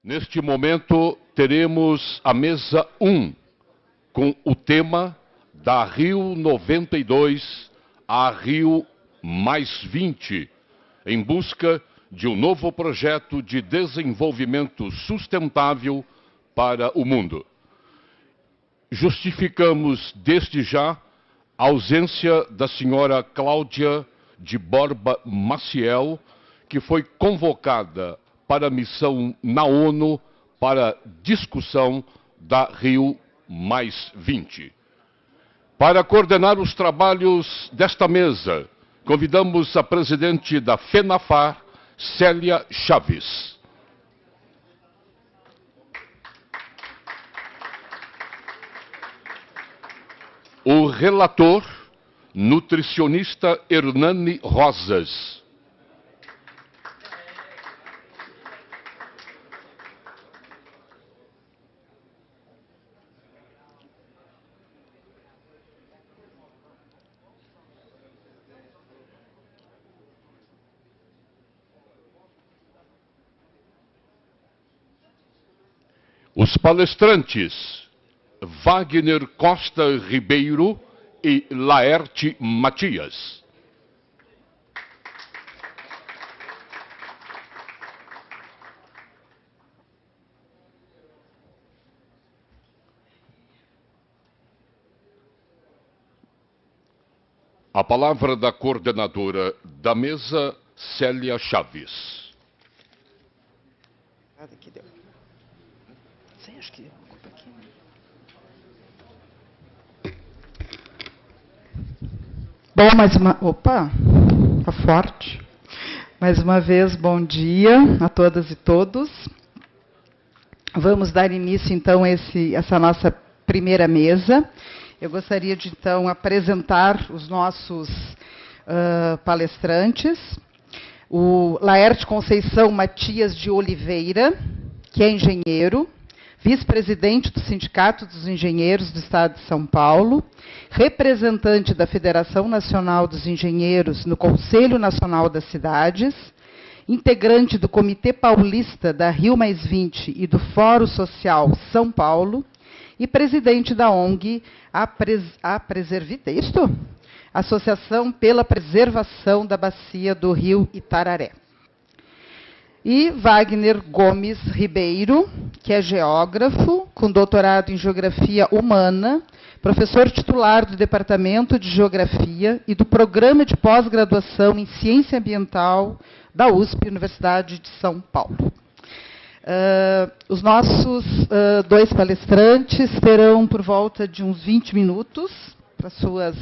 Neste momento, teremos a mesa 1, com o tema da Rio 92 a Rio +20, em busca de um novo projeto de desenvolvimento sustentável para o mundo. Justificamos desde já a ausência da senhora Cláudia de Borba Maciel, que foi convocada para a missão na ONU para discussão da Rio +20. Para coordenar os trabalhos desta mesa, convidamos a presidente da FENAFAR, Célia Chaves. O relator, nutricionista Hernani Rosas. Os palestrantes Wagner Costa Ribeiro e Laerte Matias. A palavra da coordenadora da mesa, Célia Chaves. Aqui deu. Acho que ocupa aqui, né? Bom, mais uma... Opa, tá forte. Mais uma vez, bom dia a todas e todos. Vamos dar início, então, a essa nossa primeira mesa. Eu gostaria de, então, apresentar os nossos palestrantes. O Laerte Conceição Matias de Oliveira, que é engenheiro, vice-presidente do Sindicato dos Engenheiros do Estado de São Paulo, representante da Federação Nacional dos Engenheiros no Conselho Nacional das Cidades, integrante do Comitê Paulista da Rio +20 e do Fórum Social São Paulo, e presidente da ONG Associação pela Preservação da Bacia do Rio Itararé. E Wagner Gomes Ribeiro, que é geógrafo, com doutorado em Geografia Humana, professor titular do Departamento de Geografia e do Programa de Pós-Graduação em Ciência Ambiental da USP, Universidade de São Paulo. Os nossos dois palestrantes terão por volta de uns 20 minutos para suas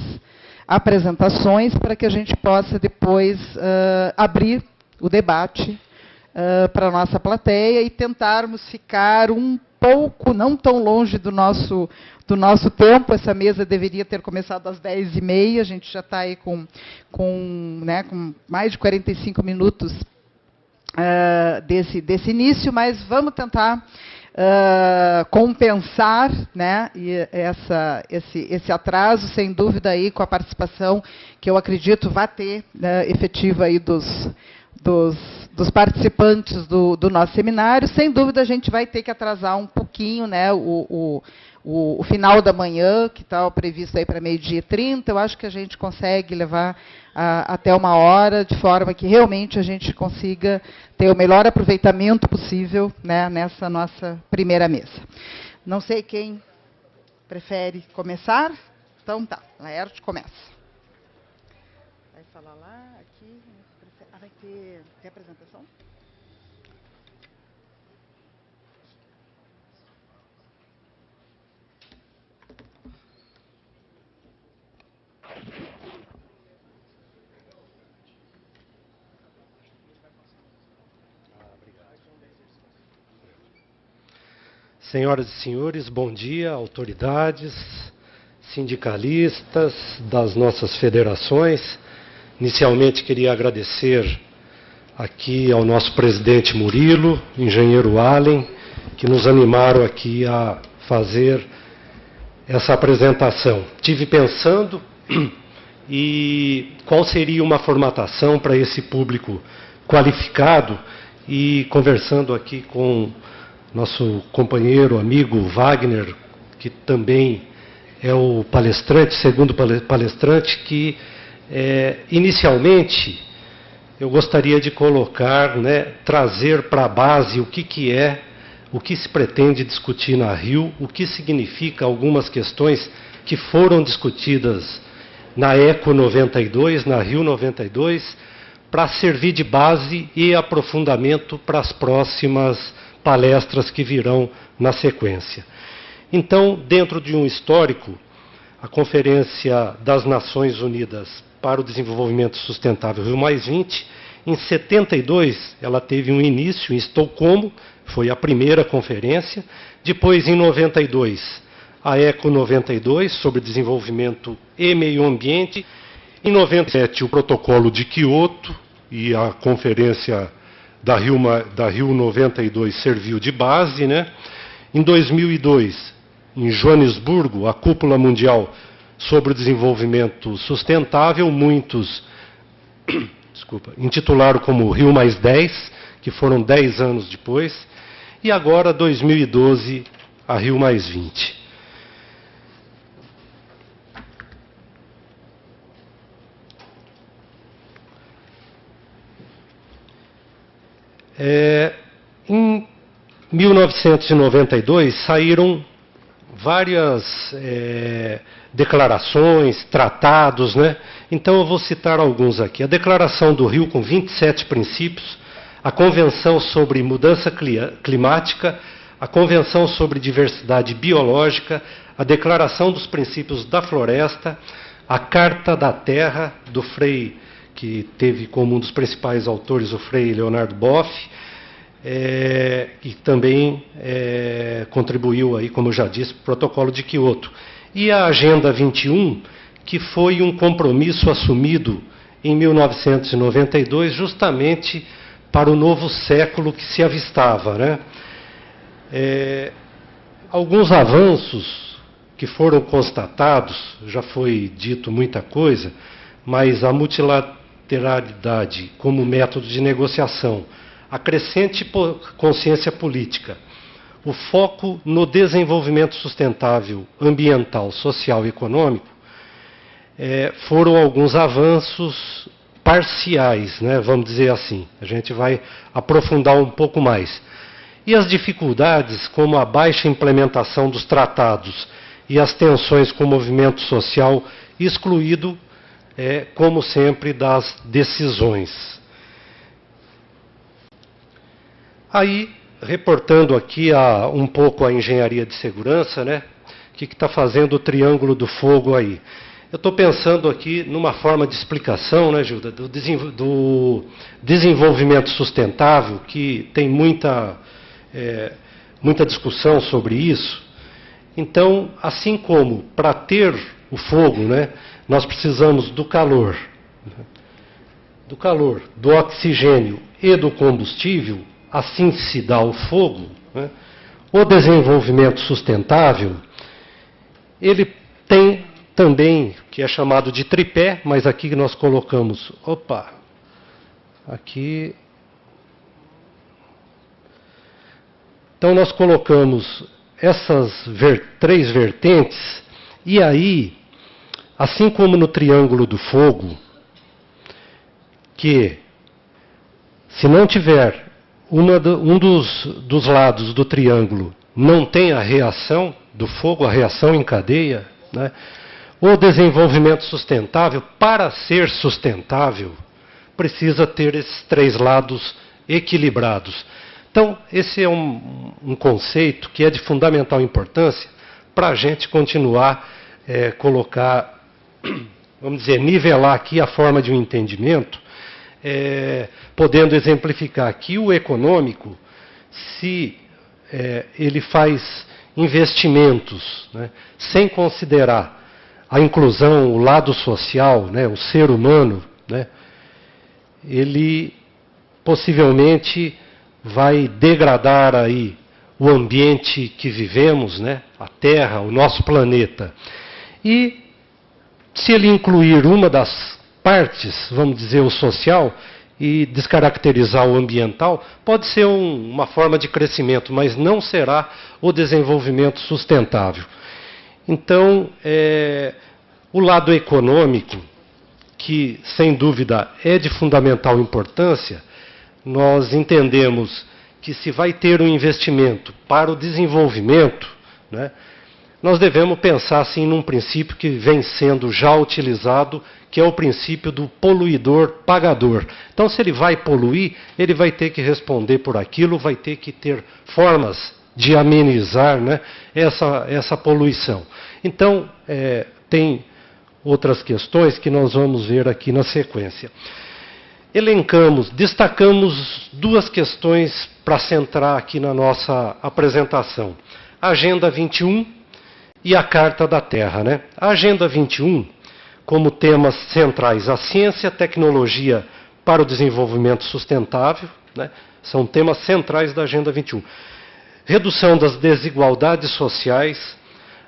apresentações, para que a gente possa depois abrir o debate para a nossa plateia e tentarmos ficar um pouco, não tão longe do nosso tempo. Essa mesa deveria ter começado às 10h30, a gente já está aí com mais de 45 minutos desse início, mas vamos tentar compensar, né, esse atraso, sem dúvida, aí, com a participação que eu acredito vai ter, né, efetiva aí dos participantes do nosso seminário. Sem dúvida, a gente vai ter que atrasar um pouquinho, né, o final da manhã, que está previsto aí para 12h30. Eu acho que a gente consegue levar até 1h, de forma que realmente a gente consiga ter o melhor aproveitamento possível, né, nessa nossa primeira mesa. Não sei quem prefere começar. Então tá, Laerte começa. Vai falar lá, aqui. Vai ter apresentação? Senhoras e senhores, bom dia, autoridades, sindicalistas das nossas federações. Inicialmente, queria agradecer aqui ao nosso presidente Murilo, engenheiro Allen, que nos animaram aqui a fazer essa apresentação. Tive pensando e qual seria uma formatação para esse público qualificado, e conversando aqui com nosso companheiro, amigo Wagner, que também é o palestrante, segundo palestrante, que inicialmente eu gostaria de colocar, né, trazer para a base o que se pretende discutir na Rio, o que significa algumas questões que foram discutidas na ECO 92, na Rio 92, para servir de base e aprofundamento para as próximas palestras que virão na sequência. Então, dentro de um histórico, a Conferência das Nações Unidas para o Desenvolvimento Sustentável Rio+20, em 72, ela teve um início em Estocolmo, foi a primeira conferência. Depois, em 92, a ECO 92, sobre desenvolvimento e meio ambiente. Em 97, o Protocolo de Quioto, e a conferência da Rio 92 serviu de base, né? Em 2002, em Joanesburgo, a Cúpula Mundial sobre o Desenvolvimento Sustentável, muitos intitularam como Rio+10, que foram 10 anos depois, e agora, 2012, a Rio+20. Em 1992, saíram várias declarações, tratados, né? Então eu vou citar alguns aqui. A Declaração do Rio, com 27 princípios, a Convenção sobre Mudança Climática, a Convenção sobre Diversidade Biológica, a Declaração dos Princípios da Floresta, a Carta da Terra, do Frei, que teve como um dos principais autores o Frei Leonardo Boff, e também contribuiu, aí, como eu já disse, para o Protocolo de Quioto. E a Agenda 21, que foi um compromisso assumido em 1992, justamente para o novo século que se avistava, né? Alguns avanços que foram constatados, já foi dito muita coisa, mas a multilateralidade como método de negociação, a crescente consciência política, o foco no desenvolvimento sustentável ambiental, social e econômico, foram alguns avanços parciais, né, vamos dizer assim. A gente vai aprofundar um pouco mais. E as dificuldades, como a baixa implementação dos tratados e as tensões com o movimento social, excluído, como sempre, das decisões. Aí, reportando aqui um pouco a engenharia de segurança, né? O que está fazendo o Triângulo do Fogo aí? Eu estou pensando aqui numa forma de explicação, né, Gilda, do desenvolvimento sustentável, que tem muita discussão sobre isso. Então, assim como para ter o fogo, né, nós precisamos do calor, do oxigênio e do combustível, assim se dá o fogo, né? O desenvolvimento sustentável, ele tem também, que é chamado de tripé, mas aqui nós colocamos, então nós colocamos essas três vertentes, e aí, assim como no Triângulo do Fogo, que se não tiver um dos lados do triângulo não tem a reação do fogo, a reação em cadeia, né? O desenvolvimento sustentável, para ser sustentável, precisa ter esses três lados equilibrados. Então, esse é um conceito que é de fundamental importância para a gente continuar colocar, vamos dizer, nivelar aqui a forma de um entendimento, podendo exemplificar que o econômico, se ele faz investimentos, né, sem considerar a inclusão, o lado social, né, o ser humano, né, ele possivelmente vai degradar aí o ambiente que vivemos, né, a Terra, o nosso planeta. E se ele incluir uma das partes, vamos dizer, o social, e descaracterizar o ambiental, pode ser uma forma de crescimento, mas não será o desenvolvimento sustentável. Então, o lado econômico, que sem dúvida é de fundamental importância, nós entendemos que se vai ter um investimento para o desenvolvimento, né, nós devemos pensar assim num princípio que vem sendo já utilizado, que é o princípio do poluidor pagador. Então, se ele vai poluir, ele vai ter que responder por aquilo, vai ter que ter formas de amenizar, né, essa poluição. Então, tem outras questões que nós vamos ver aqui na sequência. Destacamos duas questões para centrar aqui na nossa apresentação. A Agenda 21 e a Carta da Terra, né? A Agenda 21, como temas centrais, a ciência e a tecnologia para o desenvolvimento sustentável, né? São temas centrais da Agenda 21. Redução das desigualdades sociais,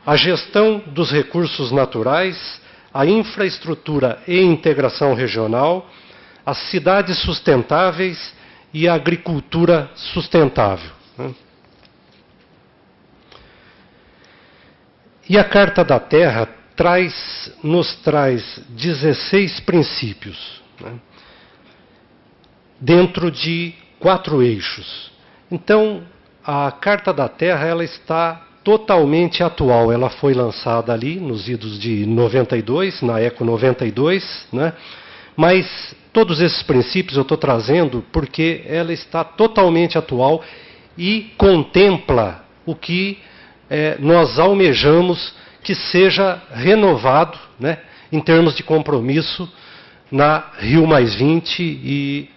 a gestão dos recursos naturais, a infraestrutura e integração regional, as cidades sustentáveis e a agricultura sustentável. E a Carta da Terra nos traz 16 princípios, né, dentro de 4 eixos. Então, a Carta da Terra ela está totalmente atual. Ela foi lançada ali nos idos de 92, na Eco 92, né? Mas todos esses princípios eu estou trazendo porque ela está totalmente atual e contempla o que nós almejamos que seja renovado, né, em termos de compromisso na Rio+20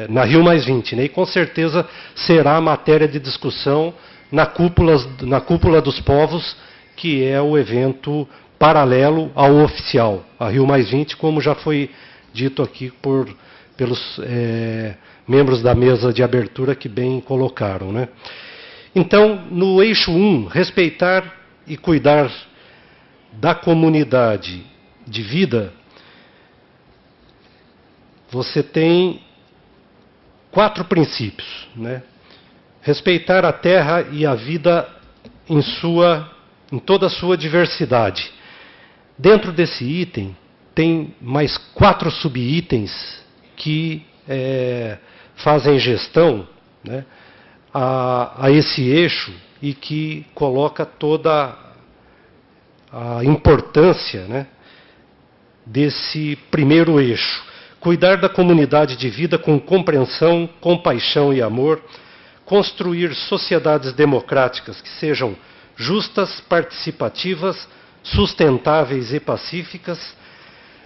na Rio+20, né, e com certeza será matéria de discussão na Cúpula dos Povos, que é o evento paralelo ao oficial, a Rio+20, como já foi dito aqui pelos membros da mesa de abertura que bem colocaram, né? Então, no eixo 1, respeitar e cuidar da comunidade de vida, você tem 4 princípios, né? Respeitar a terra e a vida em toda a sua diversidade. Dentro desse item, tem mais 4 subitens que fazem gestão, né, a esse eixo e que coloca toda a importância, né, desse primeiro eixo. Cuidar da comunidade de vida com compreensão, compaixão e amor, construir sociedades democráticas que sejam justas, participativas, sustentáveis e pacíficas,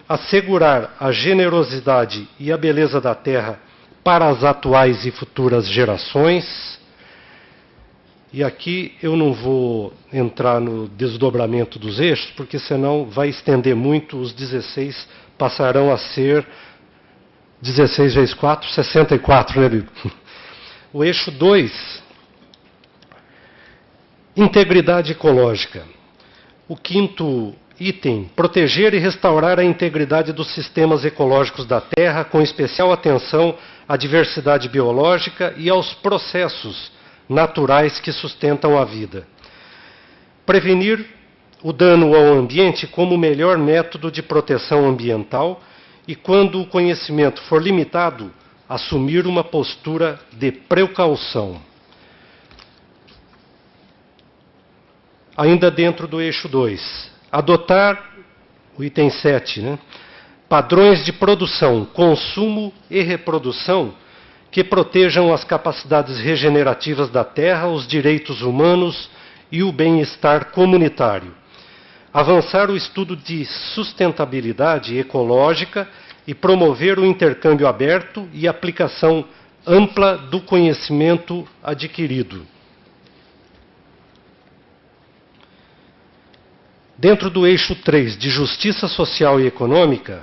assegurar a generosidade e a beleza da terra para as atuais e futuras gerações. E aqui eu não vou entrar no desdobramento dos eixos, porque senão vai estender muito, os 16 passarão a ser 16 vezes 4, 64, né, amigo? O eixo 2, integridade ecológica. O 5º item, proteger e restaurar a integridade dos sistemas ecológicos da Terra, com especial atenção à diversidade biológica e aos processos naturais que sustentam a vida. Prevenir o dano ao ambiente como o melhor método de proteção ambiental e, quando o conhecimento for limitado, assumir uma postura de precaução. Ainda dentro do eixo 2, adotar, o item 7, né, padrões de produção, consumo e reprodução que protejam as capacidades regenerativas da terra, os direitos humanos e o bem-estar comunitário. Avançar o estudo de sustentabilidade ecológica e promover o intercâmbio aberto e aplicação ampla do conhecimento adquirido. Dentro do eixo 3, de justiça social e econômica,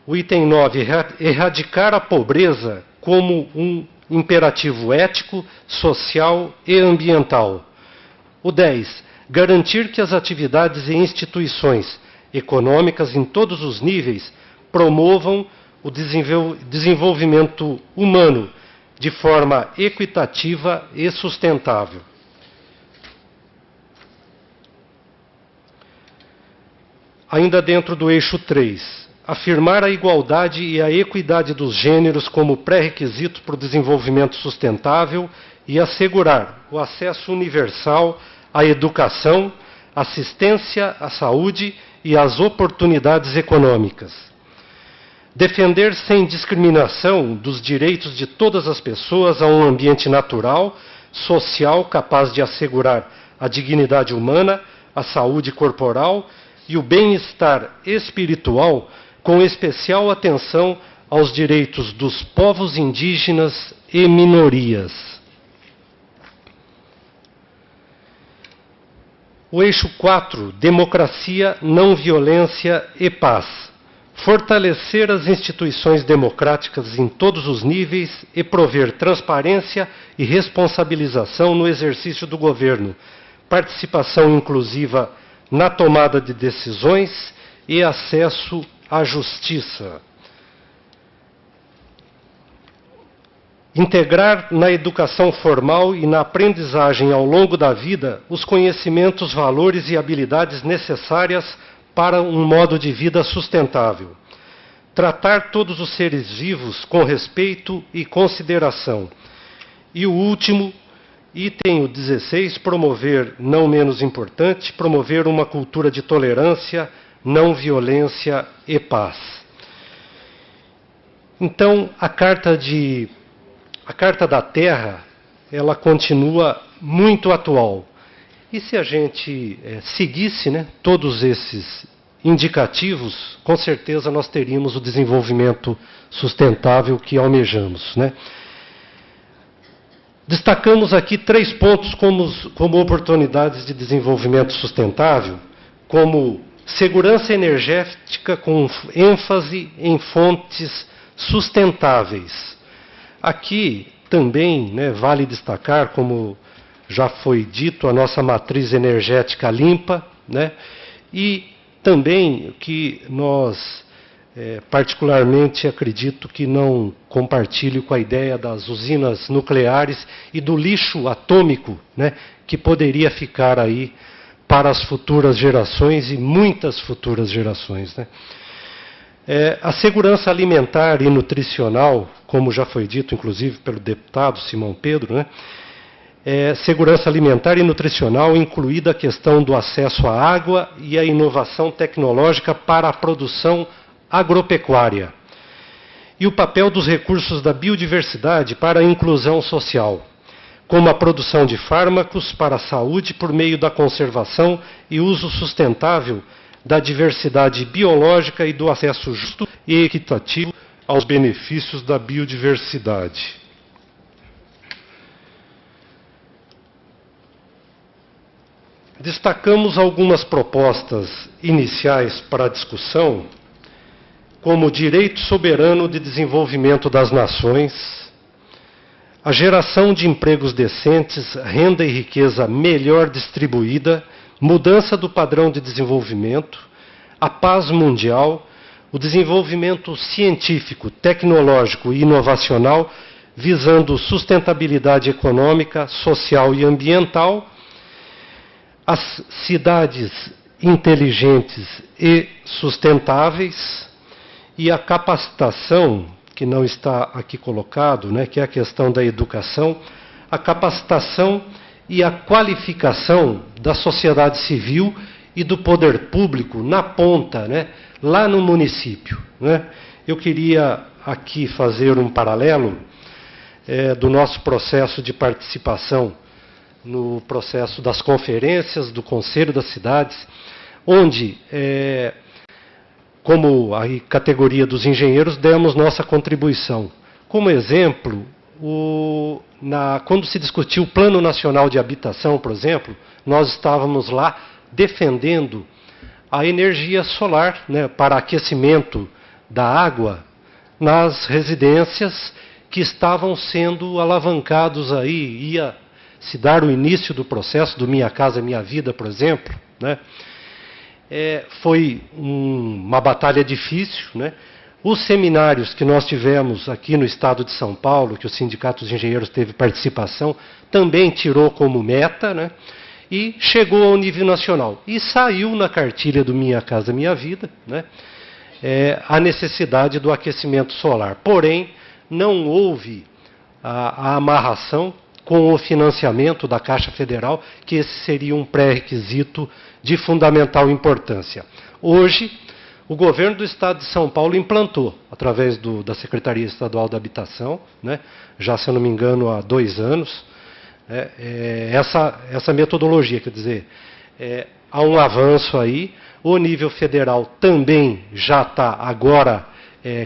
o item 9, erradicar a pobreza como um imperativo ético, social e ambiental. O 10, garantir que as atividades e instituições econômicas em todos os níveis promovam o desenvolvimento humano de forma equitativa e sustentável. Ainda dentro do eixo 3, afirmar a igualdade e a equidade dos gêneros como pré-requisito para o desenvolvimento sustentável e assegurar o acesso universal à educação, assistência à saúde e às oportunidades econômicas. Defender sem discriminação dos direitos de todas as pessoas a um ambiente natural, social, capaz de assegurar a dignidade humana, a saúde corporal e o bem-estar espiritual, com especial atenção aos direitos dos povos indígenas e minorias. O eixo 4, democracia, não violência e paz. Fortalecer as instituições democráticas em todos os níveis e prover transparência e responsabilização no exercício do governo, participação inclusiva na tomada de decisões e acesso à justiça. Integrar na educação formal e na aprendizagem ao longo da vida os conhecimentos, valores e habilidades necessárias para um modo de vida sustentável. Tratar todos os seres vivos com respeito e consideração. E o último, item 16, promover, não menos importante, promover uma cultura de tolerância, não violência e paz. Então, a Carta da Terra, ela continua muito atual. E se a gente seguisse, né, todos esses indicativos, com certeza nós teríamos o desenvolvimento sustentável que almejamos, né? Destacamos aqui 3 pontos como oportunidades de desenvolvimento sustentável, como segurança energética com ênfase em fontes sustentáveis. Aqui também, né, vale destacar, como já foi dito, a nossa matriz energética limpa, né, e também que nós, particularmente, acredito que não compartilho com a ideia das usinas nucleares e do lixo atômico, né, que poderia ficar aí para as futuras gerações e muitas futuras gerações, né. A segurança alimentar e nutricional, como já foi dito, inclusive, pelo deputado Simão Pedro, né? Segurança alimentar e nutricional, incluída a questão do acesso à água e a inovação tecnológica para a produção agropecuária. E o papel dos recursos da biodiversidade para a inclusão social, como a produção de fármacos para a saúde por meio da conservação e uso sustentável da diversidade biológica e do acesso justo e equitativo aos benefícios da biodiversidade. Destacamos algumas propostas iniciais para a discussão, como o direito soberano de desenvolvimento das nações, a geração de empregos decentes, renda e riqueza melhor distribuída, mudança do padrão de desenvolvimento, a paz mundial, o desenvolvimento científico, tecnológico e inovacional, visando sustentabilidade econômica, social e ambiental, as cidades inteligentes e sustentáveis e a capacitação, que não está aqui colocado, né, que é a questão da educação, a capacitação e a qualificação da sociedade civil e do poder público na ponta, né, lá no município, né. Eu queria aqui fazer um paralelo do nosso processo de participação no processo das conferências do Conselho das Cidades, onde, como a categoria dos engenheiros, demos nossa contribuição. Como exemplo, quando se discutiu o Plano Nacional de Habitação, por exemplo, nós estávamos lá defendendo a energia solar, né, para aquecimento da água nas residências que estavam sendo alavancados aí, ia se dar o início do processo do Minha Casa Minha Vida, por exemplo, né. Foi uma batalha difícil, né. Os seminários que nós tivemos aqui no estado de São Paulo, que o Sindicato dos Engenheiros teve participação, também tirou como meta, né? E chegou ao nível nacional. E saiu na cartilha do Minha Casa Minha Vida, né? A necessidade do aquecimento solar. Porém, não houve a amarração com o financiamento da Caixa Federal, que esse seria um pré-requisito de fundamental importância. Hoje, o governo do Estado de São Paulo implantou, através da Secretaria Estadual da Habitação, né, já, se eu não me engano, há 2 anos, essa metodologia, quer dizer, há um avanço aí, o nível federal também já está agora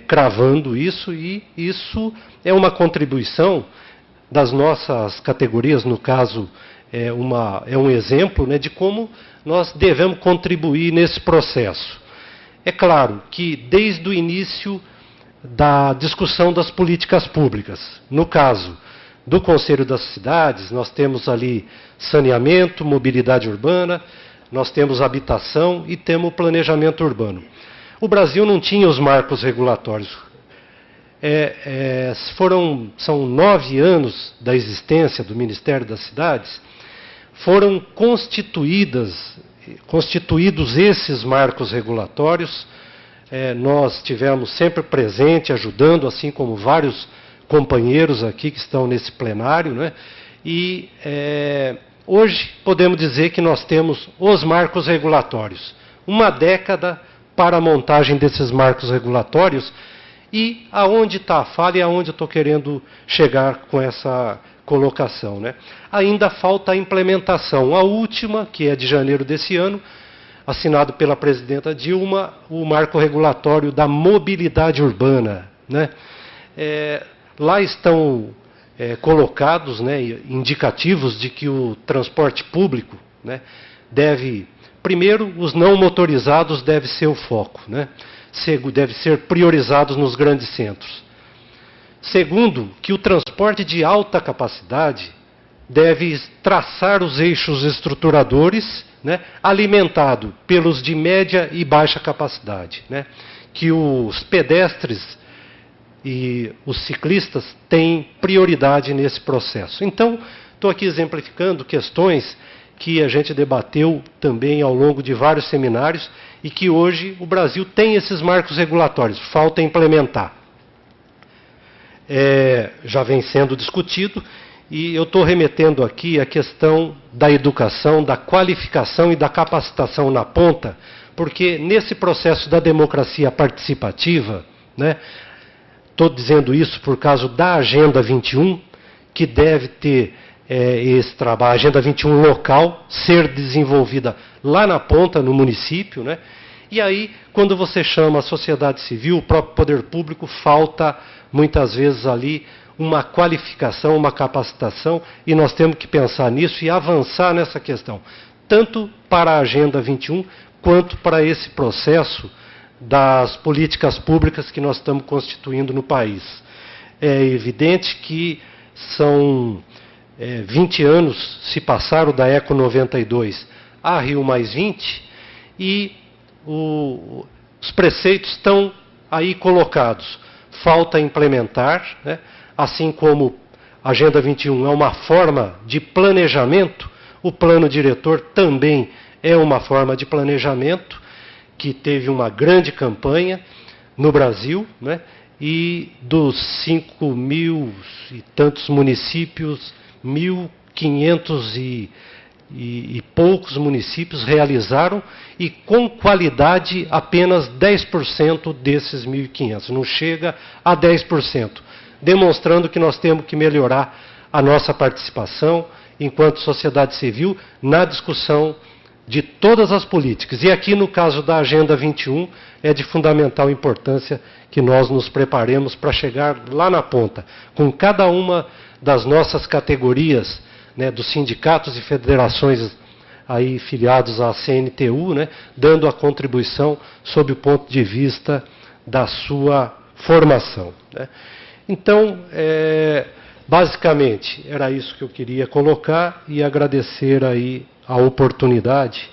cravando isso, e isso é uma contribuição das nossas categorias, no caso, é um exemplo, né, de como nós devemos contribuir nesse processo. É claro que desde o início da discussão das políticas públicas, no caso do Conselho das Cidades, nós temos ali saneamento, mobilidade urbana, nós temos habitação e temos planejamento urbano. O Brasil não tinha os marcos regulatórios. São 9 anos da existência do Ministério das Cidades, foram constituídos esses marcos regulatórios. Nós tivemos sempre presente, ajudando, assim como vários companheiros aqui que estão nesse plenário, né? E hoje podemos dizer que nós temos os marcos regulatórios. Uma década para a montagem desses marcos regulatórios. E aonde está a falha e aonde eu estou querendo chegar com essa colocação, né? Ainda falta a implementação. A última, que é de janeiro desse ano, assinado pela presidenta Dilma, o marco regulatório da mobilidade urbana, né? Lá estão colocados, né, indicativos de que o transporte público, né, primeiro, os não motorizados deve ser o foco, né? Deve ser priorizados nos grandes centros. Segundo, que o transporte de alta capacidade deve traçar os eixos estruturadores, né, alimentado pelos de média e baixa capacidade, né, que os pedestres e os ciclistas têm prioridade nesse processo. Então, estou aqui exemplificando questões que a gente debateu também ao longo de vários seminários e que hoje o Brasil tem esses marcos regulatórios, falta implementar. Já vem sendo discutido, e eu estou remetendo aqui a questão da educação, da qualificação e da capacitação na ponta, porque nesse processo da democracia participativa, né, estou dizendo isso por causa da Agenda 21, que deve ter esse trabalho, a Agenda 21 local, ser desenvolvida lá na ponta, no município, né? E aí, quando você chama a sociedade civil, o próprio poder público, falta muitas vezes ali uma qualificação, uma capacitação, e nós temos que pensar nisso e avançar nessa questão, tanto para a Agenda 21, quanto para esse processo das políticas públicas que nós estamos constituindo no país. É evidente que são 20 anos se passaram da Eco 92 a Rio Mais 20, e os preceitos estão aí colocados. Falta implementar, né? Assim como a Agenda 21 é uma forma de planejamento, o plano diretor também é uma forma de planejamento, que teve uma grande campanha no Brasil, né? E dos 5.000 e tantos municípios, 1.500 e poucos municípios realizaram, e com qualidade apenas 10% desses 1.500, não chega a 10%, demonstrando que nós temos que melhorar a nossa participação enquanto sociedade civil na discussão de todas as políticas. E aqui, no caso da Agenda 21, é de fundamental importância que nós nos preparemos para chegar lá na ponta, com cada uma das nossas categorias, né, dos sindicatos e federações aí filiados à CNTU, né, dando a contribuição sob o ponto de vista da sua formação, né. Então, basicamente, era isso que eu queria colocar, e agradecer aí a oportunidade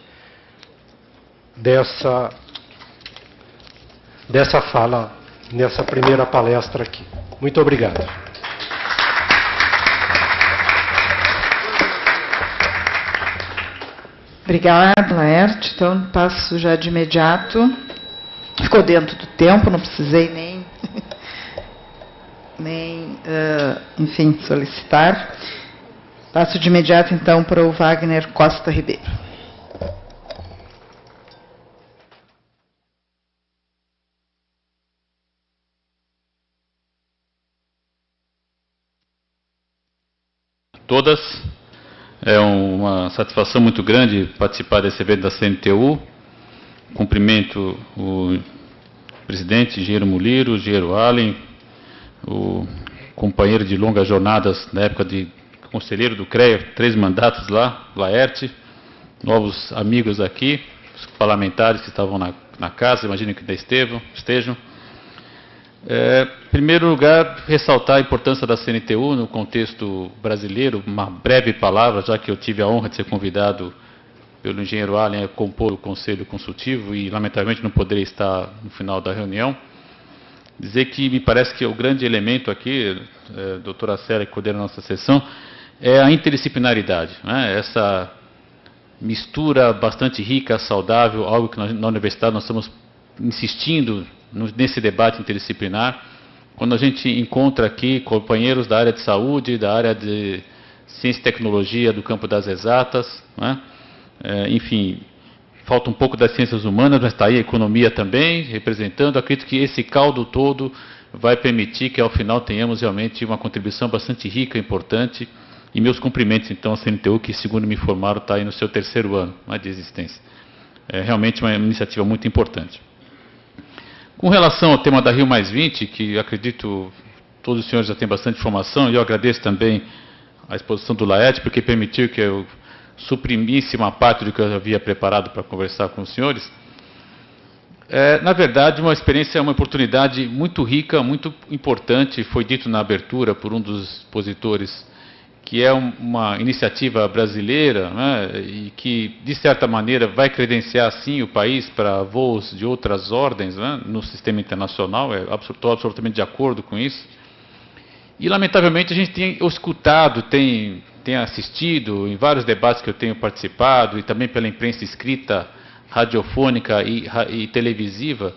dessa fala nessa primeira palestra aqui. Muito obrigado. Obrigada, Laerte. Então, passo já de imediato. Ficou dentro do tempo, não precisei enfim, solicitar. Passo de imediato, então, para o Wagner Costa Ribeiro. Todas. É uma satisfação muito grande participar desse evento da CNTU. Cumprimento o presidente, engenheiro Muliro, engenheiro Allen, o companheiro de longas jornadas na época de conselheiro do CREA, 3 mandatos lá, Laerte, novos amigos aqui, os parlamentares que estavam na casa, imagino que ainda estejam. Em primeiro lugar, ressaltar a importância da CNTU no contexto brasileiro, uma breve palavra, já que eu tive a honra de ser convidado pelo engenheiro Allen a compor o Conselho Consultivo e, lamentavelmente, não poderei estar no final da reunião. Dizer que me parece que o grande elemento aqui, doutora Célia, que coordena a nossa sessão, é a interdisciplinaridade, né? Essa mistura bastante rica, saudável, algo que na universidade nós estamos insistindo nesse debate interdisciplinar, quando a gente encontra aqui companheiros da área de saúde, da área de ciência e tecnologia, do campo das exatas, né? Enfim, falta um pouco das ciências humanas, mas está aí a economia também, representando. Acredito que esse caldo todo vai permitir que, ao final, tenhamos realmente uma contribuição bastante rica, importante, e meus cumprimentos, então, à CNTU, que, segundo me informaram, está aí no seu 3º ano, né, de existência. É realmente uma iniciativa muito importante. Com relação ao tema da Rio+20, que acredito todos os senhores já têm bastante informação, e eu agradeço também a exposição do Laerte, porque permitiu que eu suprimisse uma parte do que eu havia preparado para conversar com os senhores. Na verdade, uma experiência, uma oportunidade muito rica, muito importante, foi dito na abertura por um dos expositores, que é uma iniciativa brasileira, né, e que, de certa maneira, vai credenciar, sim, o país para voos de outras ordens, né, no sistema internacional. Estou absolutamente de acordo com isso. E, lamentavelmente, a gente tem escutado, tem assistido em vários debates que eu tenho participado, e também pela imprensa escrita, radiofônica e televisiva,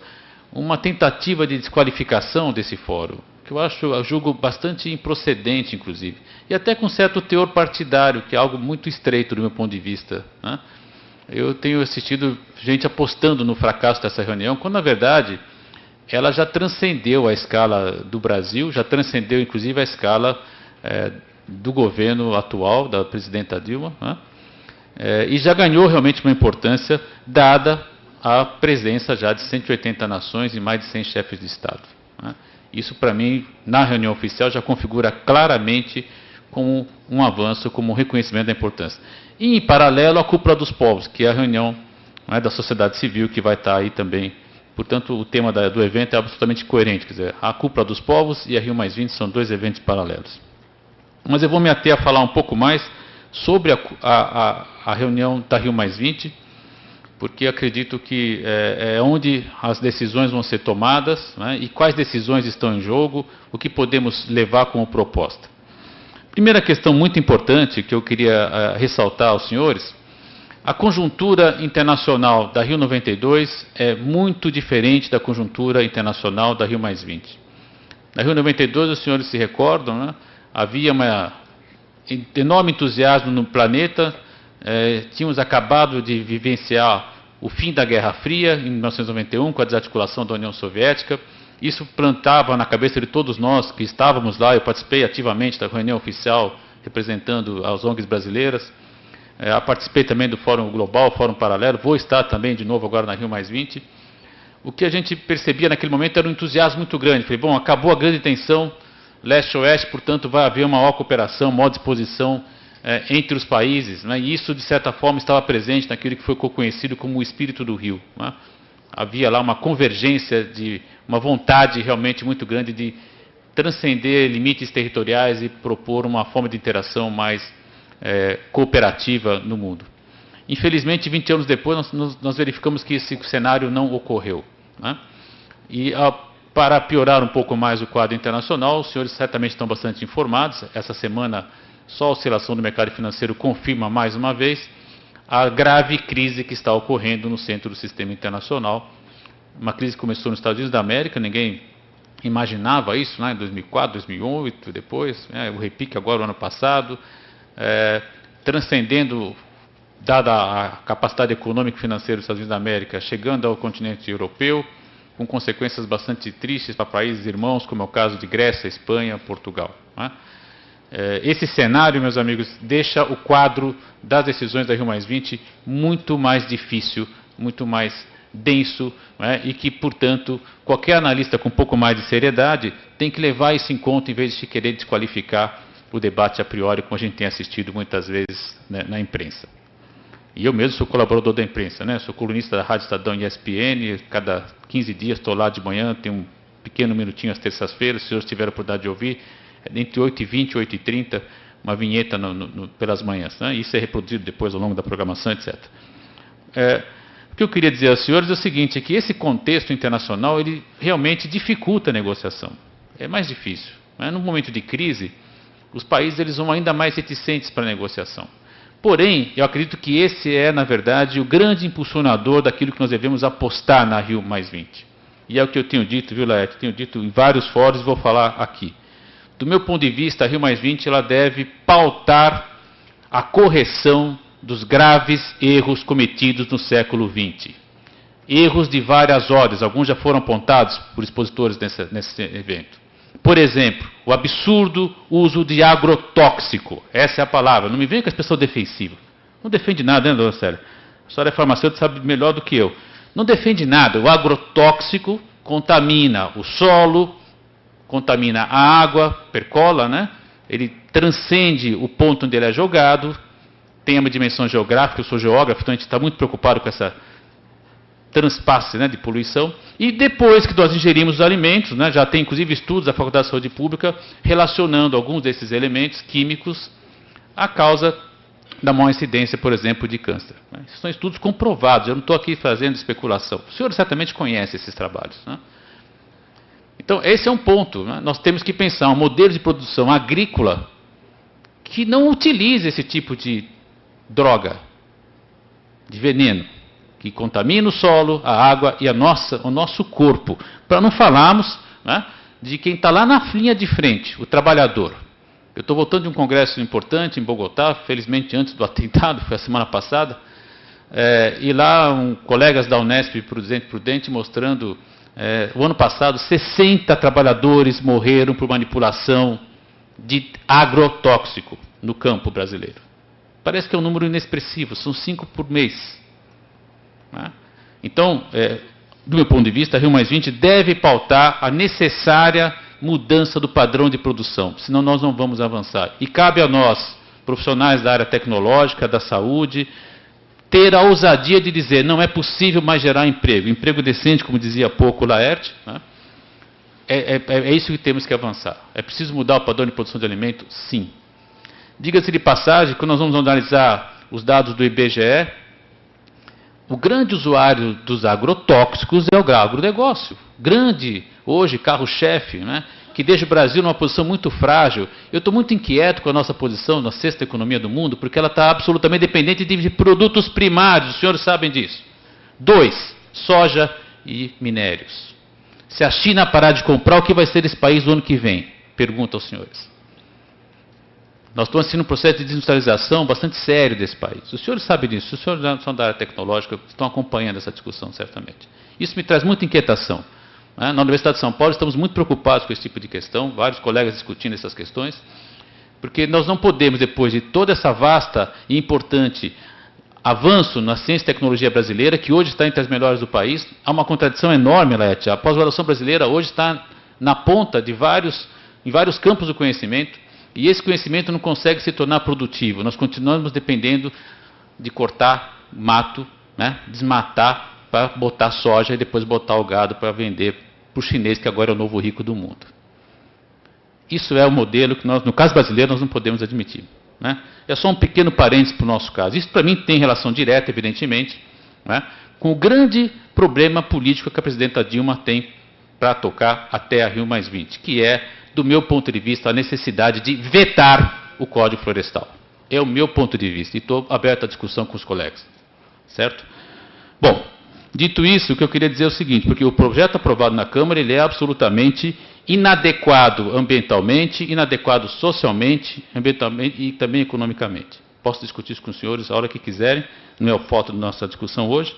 uma tentativa de desqualificação desse fórum, que eu julgo bastante improcedente, inclusive, e até com certo teor partidário, que é algo muito estreito do meu ponto de vista, né? Eu tenho assistido gente apostando no fracasso dessa reunião, quando, na verdade, ela já transcendeu a escala do Brasil, já transcendeu, inclusive, a escala do governo atual, da presidenta Dilma, né? E já ganhou realmente uma importância, dada a presença já de 180 nações e mais de 100 chefes de Estado, né? Isso, para mim, na reunião oficial, já configura claramente como um avanço, como um reconhecimento da importância. E, em paralelo, a Cúpula dos Povos, que é a reunião, né, da sociedade civil, que vai estar aí também. Portanto, o tema do evento é absolutamente coerente. Quer dizer, a Cúpula dos Povos e a Rio+20 são 2 eventos paralelos. Mas eu vou me ater a falar um pouco mais sobre a reunião da Rio+20, porque acredito que é onde as decisões vão ser tomadas, né, e quais decisões estão em jogo, o que podemos levar como proposta. Primeira questão muito importante que eu queria ressaltar aos senhores: a conjuntura internacional da Rio 92 é muito diferente da conjuntura internacional da Rio+20. Na Rio 92, os senhores se recordam, né, havia um enorme entusiasmo no planeta. Tínhamos acabado de vivenciar o fim da Guerra Fria, em 1991, com a desarticulação da União Soviética. Isso plantava na cabeça de todos nós que estávamos lá. Eu participei ativamente da reunião oficial, representando as ONGs brasileiras. Participei também do Fórum Global, Fórum Paralelo. Vou estar também de novo agora na Rio+20. O que a gente percebia naquele momento era um entusiasmo muito grande. Falei, bom, acabou a grande tensão leste-oeste, portanto vai haver uma maior cooperação, maior disposição entre os países, né? E isso, de certa forma, estava presente naquilo que foi conhecido como o espírito do Rio, né? Havia lá uma convergência, uma vontade realmente muito grande de transcender limites territoriais e propor uma forma de interação mais cooperativa no mundo. Infelizmente, 20 anos depois, nós verificamos que esse cenário não ocorreu, né? E Para piorar um pouco mais o quadro internacional, os senhores certamente estão bastante informados. Essa semana, só a oscilação do mercado financeiro confirma mais uma vez a grave crise que está ocorrendo no centro do sistema internacional. Uma crise que começou nos Estados Unidos da América, ninguém imaginava isso, né, em 2004, 2008, depois, o repique agora o ano passado, transcendendo, dada a capacidade econômica e financeira dos Estados Unidos da América, chegando ao continente europeu, com consequências bastante tristes para países irmãos, como é o caso de Grécia, Espanha, Portugal. Né? Esse cenário, meus amigos, deixa o quadro das decisões da Rio+20 muito mais difícil, muito mais denso, né? E que, portanto, qualquer analista com um pouco mais de seriedade tem que levar isso em conta em vez de querer desqualificar o debate a priori, como a gente tem assistido muitas vezes, né, na imprensa. E eu mesmo sou colaborador da imprensa, né? Sou colunista da Rádio Estadão e ESPN, cada 15 dias estou lá de manhã, tenho um pequeno minutinho às terças-feiras, se os senhores tiverem a oportunidade de ouvir, entre 8h20 e 8h30, uma vinheta pelas manhãs, né? Isso é reproduzido depois ao longo da programação, etc. O que eu queria dizer aos senhores é o seguinte, é que esse contexto internacional, ele realmente dificulta a negociação, é mais difícil. Né? No momento de crise, os países eles vão ainda mais reticentes para a negociação. Porém, eu acredito que esse é, na verdade, o grande impulsionador daquilo que nós devemos apostar na Rio+20. E é o que eu tenho dito, viu, Laerte? Tenho dito em vários fóruns e vou falar aqui. Do meu ponto de vista, a Rio+20 ela deve pautar a correção dos graves erros cometidos no século XX. Erros de várias ordens, alguns já foram apontados por expositores nesse evento. Por exemplo, o absurdo uso de agrotóxico. Essa é a palavra. Não me venha com a expressão defensiva. Não defende nada, né, dona Célia? A senhora é farmacêutica, sabe melhor do que eu. Não defende nada. O agrotóxico contamina o solo, contamina a água, percola, né? Ele transcende o ponto onde ele é jogado, tem uma dimensão geográfica, eu sou geógrafo, então a gente está muito preocupado com essa transpasse, né, de poluição, e depois que nós ingerimos os alimentos, né, já tem inclusive estudos da Faculdade de Saúde Pública relacionando alguns desses elementos químicos à causa da maior incidência, por exemplo, de câncer. Né. São estudos comprovados, eu não estou aqui fazendo especulação. O senhor certamente conhece esses trabalhos. Né. Então, esse é um ponto. Né. Nós temos que pensar um modelo de produção agrícola que não utilize esse tipo de droga, de veneno, que contamina o solo, a água e o nosso corpo. Para não falarmos, né, de quem está lá na linha de frente, o trabalhador. Eu estou voltando de um congresso importante em Bogotá, felizmente antes do atentado, foi a semana passada, e lá colegas da Unesp Prudente mostrando, o ano passado, 60 trabalhadores morreram por manipulação de agrotóxico no campo brasileiro. Parece que é um número inexpressivo, são 5 por mês. Então, do meu ponto de vista, a Rio+20 deve pautar a necessária mudança do padrão de produção, senão nós não vamos avançar. E cabe a nós, profissionais da área tecnológica, da saúde, ter a ousadia de dizer, não é possível mais gerar emprego. Emprego decente, como dizia há pouco o Laerte, né? É isso que temos que avançar. É preciso mudar o padrão de produção de alimento? Sim. Diga-se de passagem, quando nós vamos analisar os dados do IBGE, o grande usuário dos agrotóxicos é o agronegócio. Grande, hoje, carro-chefe, né, que deixa o Brasil numa posição muito frágil. Eu estou muito inquieto com a nossa posição na sexta economia do mundo, porque ela está absolutamente dependente de produtos primários, os senhores sabem disso. 2, soja e minérios. Se a China parar de comprar, o que vai ser esse país no ano que vem? Pergunto aos senhores. Nós estamos assistindo um processo de desindustrialização bastante sério desse país. Os senhores sabem disso, os senhores são da área tecnológica, estão acompanhando essa discussão, certamente. Isso me traz muita inquietação. Na Universidade de São Paulo estamos muito preocupados com esse tipo de questão, vários colegas discutindo essas questões, porque nós não podemos, depois de toda essa vasta e importante avanço na ciência e tecnologia brasileira, que hoje está entre as melhores do país, há uma contradição enorme, Laerte. A pós-graduação brasileira hoje está na ponta em vários campos do conhecimento, e esse conhecimento não consegue se tornar produtivo. Nós continuamos dependendo de cortar mato, né, desmatar para botar soja e depois botar o gado para vender para o chinês, que agora é o novo rico do mundo. Isso é o modelo que nós, no caso brasileiro, nós não podemos admitir. Né? É só um pequeno parênteses para o nosso caso. Isso, para mim, tem relação direta, evidentemente, né, com o grande problema político que a presidenta Dilma tem para tocar até a Rio+20, que é, do meu ponto de vista, a necessidade de vetar o Código Florestal. É o meu ponto de vista, e estou aberto à discussão com os colegas. Certo? Bom, dito isso, o que eu queria dizer é o seguinte, porque o projeto aprovado na Câmara ele é absolutamente inadequado ambientalmente, inadequado socialmente, ambientalmente e também economicamente. Posso discutir isso com os senhores a hora que quiserem, não é o foco da nossa discussão hoje.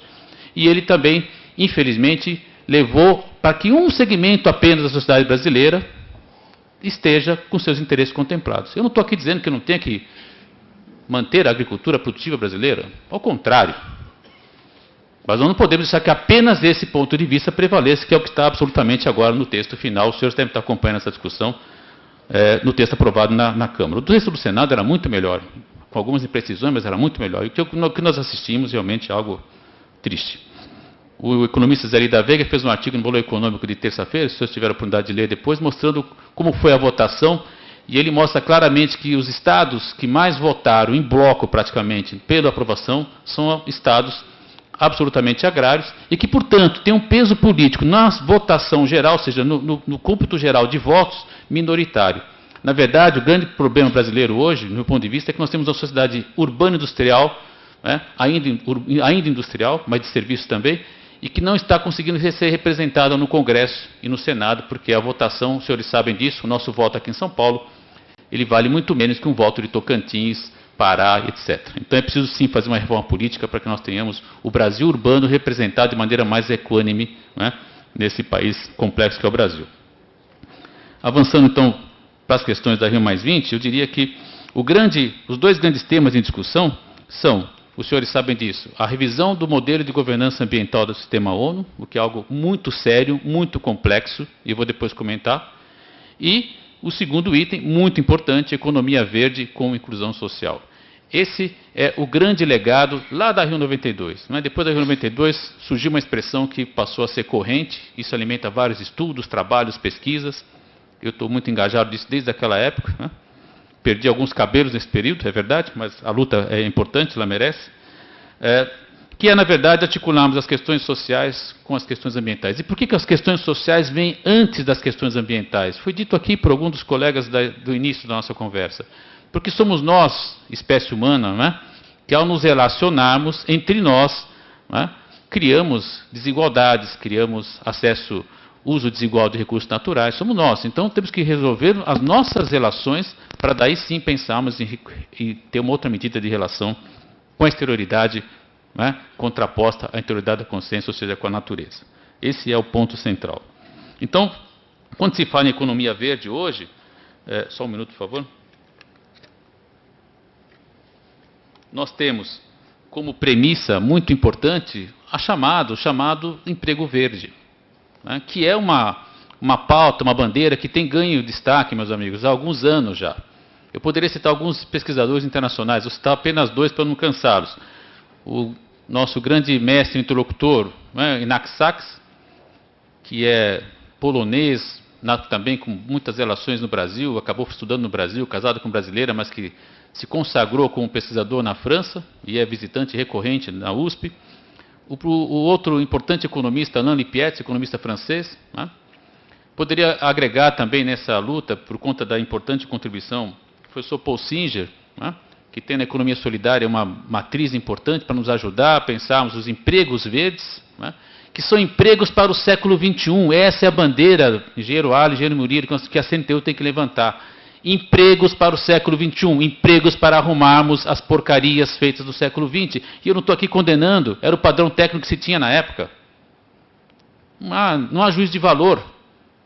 E ele também, infelizmente, levou para que um segmento apenas da sociedade brasileira esteja com seus interesses contemplados. Eu não estou aqui dizendo que não tenha que manter a agricultura produtiva brasileira, ao contrário. Mas nós não podemos deixar que apenas esse ponto de vista prevaleça, que é o que está absolutamente agora no texto final. Os senhores devem estar acompanhando essa discussão no texto aprovado na Câmara. O texto do Senado era muito melhor, com algumas imprecisões, mas era muito melhor. E o que nós assistimos realmente é algo triste. O economista Zé da Veiga fez um artigo no Valor Econômico de terça-feira, se vocês tiveram a oportunidade de ler depois, mostrando como foi a votação, e ele mostra claramente que os estados que mais votaram em bloco, praticamente, pela aprovação, são estados absolutamente agrários, e que, portanto, tem um peso político na votação geral, ou seja, no cômputo geral de votos, minoritário. Na verdade, o grande problema brasileiro hoje, do meu ponto de vista, é que nós temos uma sociedade urbana-industrial, né, ainda industrial, mas de serviço também, e que não está conseguindo ser representada no Congresso e no Senado, porque a votação, os senhores sabem disso, o nosso voto aqui em São Paulo, ele vale muito menos que um voto de Tocantins, Pará, etc. Então é preciso sim fazer uma reforma política para que nós tenhamos o Brasil urbano representado de maneira mais equânime, né, nesse país complexo que é o Brasil. Avançando então para as questões da Rio+20, eu diria que os dois grandes temas em discussão são, os senhores sabem disso, a revisão do modelo de governança ambiental do sistema ONU, o que é algo muito sério, muito complexo, e eu vou depois comentar, e o segundo item, muito importante, economia verde com inclusão social. Esse é o grande legado lá da Rio 92. Né? Depois da Rio 92 surgiu uma expressão que passou a ser corrente, isso alimenta vários estudos, trabalhos, pesquisas. Eu estou muito engajado nisso desde aquela época. Né? Perdi alguns cabelos nesse período, é verdade, mas a luta é importante, ela merece. Que é, na verdade, articularmos as questões sociais com as questões ambientais. E por que as questões sociais vêm antes das questões ambientais? Foi dito aqui por algum dos colegas do início da nossa conversa. Porque somos nós, espécie humana, né, que ao nos relacionarmos entre nós, né, criamos desigualdades, criamos uso desigual de recursos naturais, somos nós. Então temos que resolver as nossas relações para daí sim pensarmos em ter uma outra medida de relação com a exterioridade, né, contraposta à interioridade da consciência, ou seja, com a natureza. Esse é o ponto central. Então, quando se fala em economia verde hoje, só um minuto, por favor. Nós temos como premissa muito importante o chamado emprego verde, né, que é uma pauta, uma bandeira que tem ganho destaque, meus amigos, há alguns anos já. Eu poderia citar alguns pesquisadores internacionais, vou citar apenas dois para não cansá-los. O nosso grande mestre interlocutor, né, Inak Sachs, que é polonês, também com muitas relações no Brasil, acabou estudando no Brasil, casado com brasileira, mas que se consagrou como pesquisador na França e é visitante recorrente na USP. O outro importante economista, Alain Lippietz, economista francês, né? Poderia agregar também nessa luta, por conta da importante contribuição, o professor Paul Singer, né? Que tem na economia solidária uma matriz importante para nos ajudar a pensarmos os empregos verdes, né? Que são empregos para o século XXI. Essa é a bandeira, engenheiro Ali, engenheiro Murilo, que a CNTU tem que levantar. Empregos para o século XXI, empregos para arrumarmos as porcarias feitas do século XX. E eu não estou aqui condenando, era o padrão técnico que se tinha na época. Não há juízo de valor.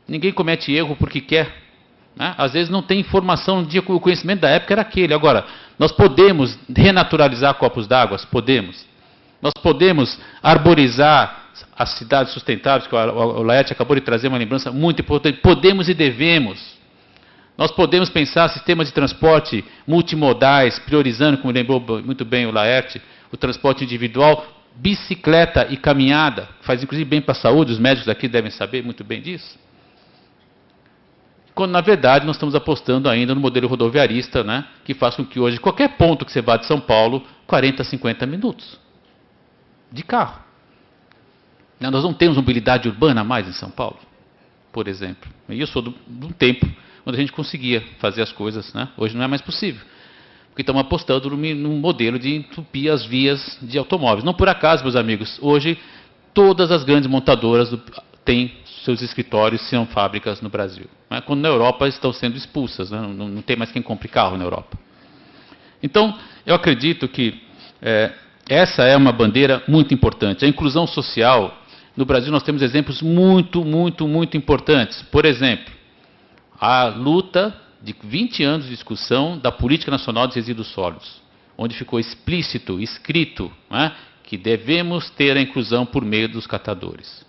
Ninguém comete erro porque quer. Né? Às vezes não tem informação, o conhecimento da época era aquele. Agora, nós podemos renaturalizar copos d'água? Podemos. Nós podemos arborizar as cidades sustentáveis, que o Laerte acabou de trazer uma lembrança muito importante. Podemos e devemos. Nós podemos pensar sistemas de transporte multimodais, priorizando, como lembrou muito bem o Laerte, o transporte individual, bicicleta e caminhada, faz inclusive bem para a saúde, os médicos aqui devem saber muito bem disso. Quando, na verdade, nós estamos apostando ainda no modelo rodoviarista, né, que faz com que hoje, qualquer ponto que você vá de São Paulo, 40, 50 minutos de carro. Nós não temos mobilidade urbana mais em São Paulo. por exemplo. E eu sou de um tempo onde a gente conseguia fazer as coisas, né? Hoje não é mais possível. Porque estamos apostando num modelo de entupir as vias de automóveis. Não por acaso, meus amigos, hoje todas as grandes montadoras têm seus escritórios, são fábricas no Brasil. Né? Quando na Europa estão sendo expulsas, né? Não tem mais quem compre carro na Europa. Então, eu acredito que essa é uma bandeira muito importante. A inclusão social, no Brasil nós temos exemplos muito, muito, muito importantes. Por exemplo, a luta de 20 anos de discussão da Política Nacional de Resíduos Sólidos, onde ficou explícito, escrito, né, que devemos ter a inclusão por meio dos catadores.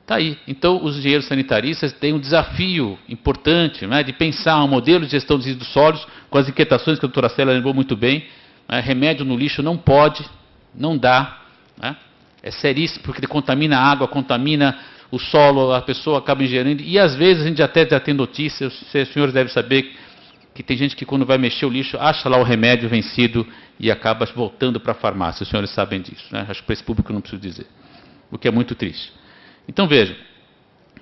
Está aí. Então, os engenheiros sanitaristas têm um desafio importante, né, de pensar um modelo de gestão de resíduos sólidos com as inquietações que a doutora Célia lembrou muito bem. Né, remédio no lixo não pode, não dá. Né, é seríssimo, porque ele contamina a água, contamina o solo, a pessoa acaba ingerindo. E, às vezes, a gente até já tem notícias, os senhores devem saber que tem gente que, quando vai mexer o lixo, acha lá o remédio vencido e acaba voltando para a farmácia. Os senhores sabem disso. Né? Acho que para esse público eu não preciso dizer. O que é muito triste. Então, vejam,